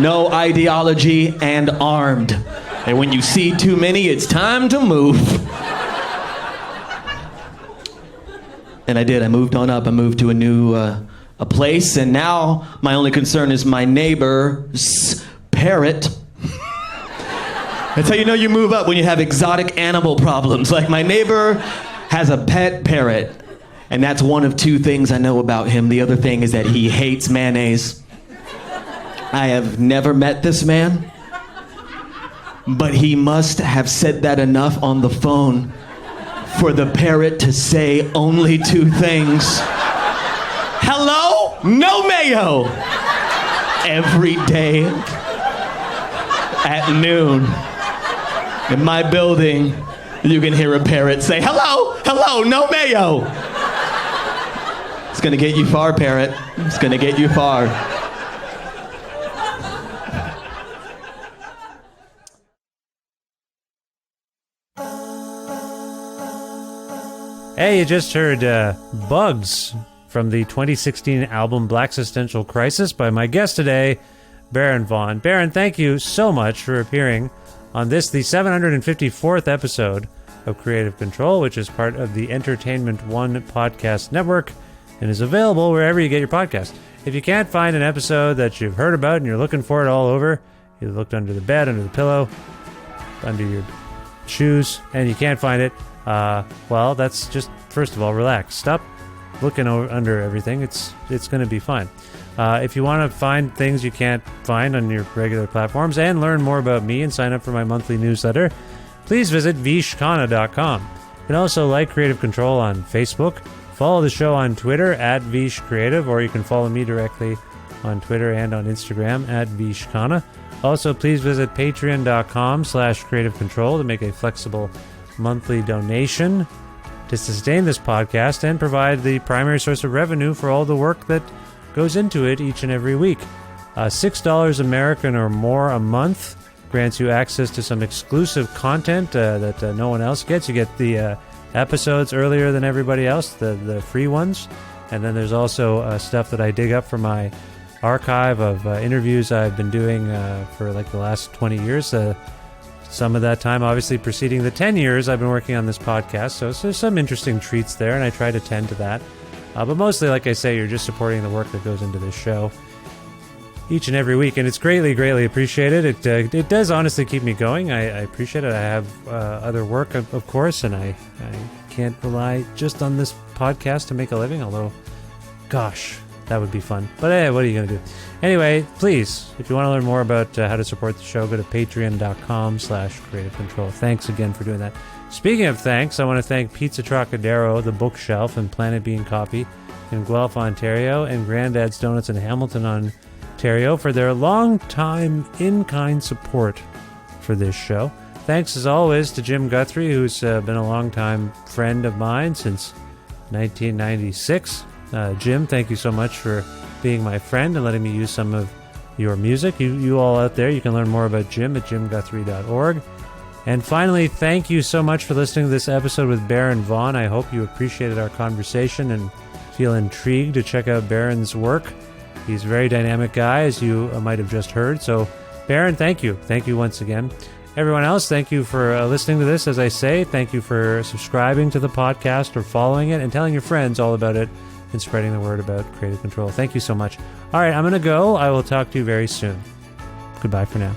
No ideology and armed. And when you see too many, it's time to move. And I did. I moved on up. I moved to a new... a place, and now my only concern is my neighbor's parrot. That's how you know you move up, when you have exotic animal problems. Like, my neighbor has a pet parrot, and that's one of two things I know about him. The other thing is that he hates mayonnaise. I have never met this man, but he must have said that enough on the phone for the parrot to say only two things. Hello? No mayo. Every day at noon in my building, you can hear a parrot say, hello, hello, no mayo. It's gonna get you far, parrot. It's gonna get you far. Hey, you just heard Bugs from the 2016 album Black Existential Crisis by my guest today, Baron Vaughn. Baron, thank you so much for appearing on this, the 754th episode of Creative Control, which is part of the Entertainment One podcast network and is available wherever you get your podcast. If you can't find an episode that you've heard about and you're looking for it all over, you looked under the bed, under the pillow, under your shoes, and you can't find it, well, that's just, first of all, relax. Stop looking under everything. It's going to be fine. If you want to find things you can't find on your regular platforms and learn more about me and sign up for my monthly newsletter, please visit vishkhanna.com. You can also like Creative Control on Facebook, follow the show on Twitter at vishcreative, or you can follow me directly on Twitter and on Instagram at vishkhanna. Also, please visit patreon.com/Creative Control to make a flexible monthly donation to sustain this podcast and provide the primary source of revenue for all the work that goes into it each and every week. $6 American or more a month grants you access to some exclusive content that no one else gets. You get the episodes earlier than everybody else, the free ones. And then there's also stuff that I dig up from my archive of interviews I've been doing for like the last 20 years. Some of that time obviously preceding the 10 years I've been working on this podcast. So there's some interesting treats there, and I try to tend to that. But mostly, like I say, you're just supporting the work that goes into this show each and every week, and it's greatly, greatly appreciated. It does honestly keep me going. I appreciate it. I have other work, of course, and I can't rely just on this podcast to make a living, although, gosh, that would be fun. But hey, what are you going to do? Anyway, please, if you want to learn more about how to support the show, go to patreon.com/Creative Control. Thanks again for doing that. Speaking of thanks, I want to thank Pizza Trocadero, The Bookshelf, and Planet Bean Coffee in Guelph, Ontario, and Granddad's Donuts in Hamilton, Ontario, for their long-time in-kind support for this show. Thanks, as always, to Jim Guthrie, who's been a long-time friend of mine since 1996. Jim, thank you so much for being my friend and letting me use some of your music. You all out there, you can learn more about Jim at jimguthrie.org. And finally, thank you so much for listening to this episode with Baron Vaughn. I hope you appreciated our conversation and feel intrigued to check out Baron's work. He's a very dynamic guy, as you might have just heard. So, Baron, thank you. Thank you once again. Everyone else, thank you for listening to this. As I say, thank you for subscribing to the podcast or following it and telling your friends all about it and spreading the word about Creative Control. Thank you so much. All right, I'm going to go. I will talk to you very soon. Goodbye for now.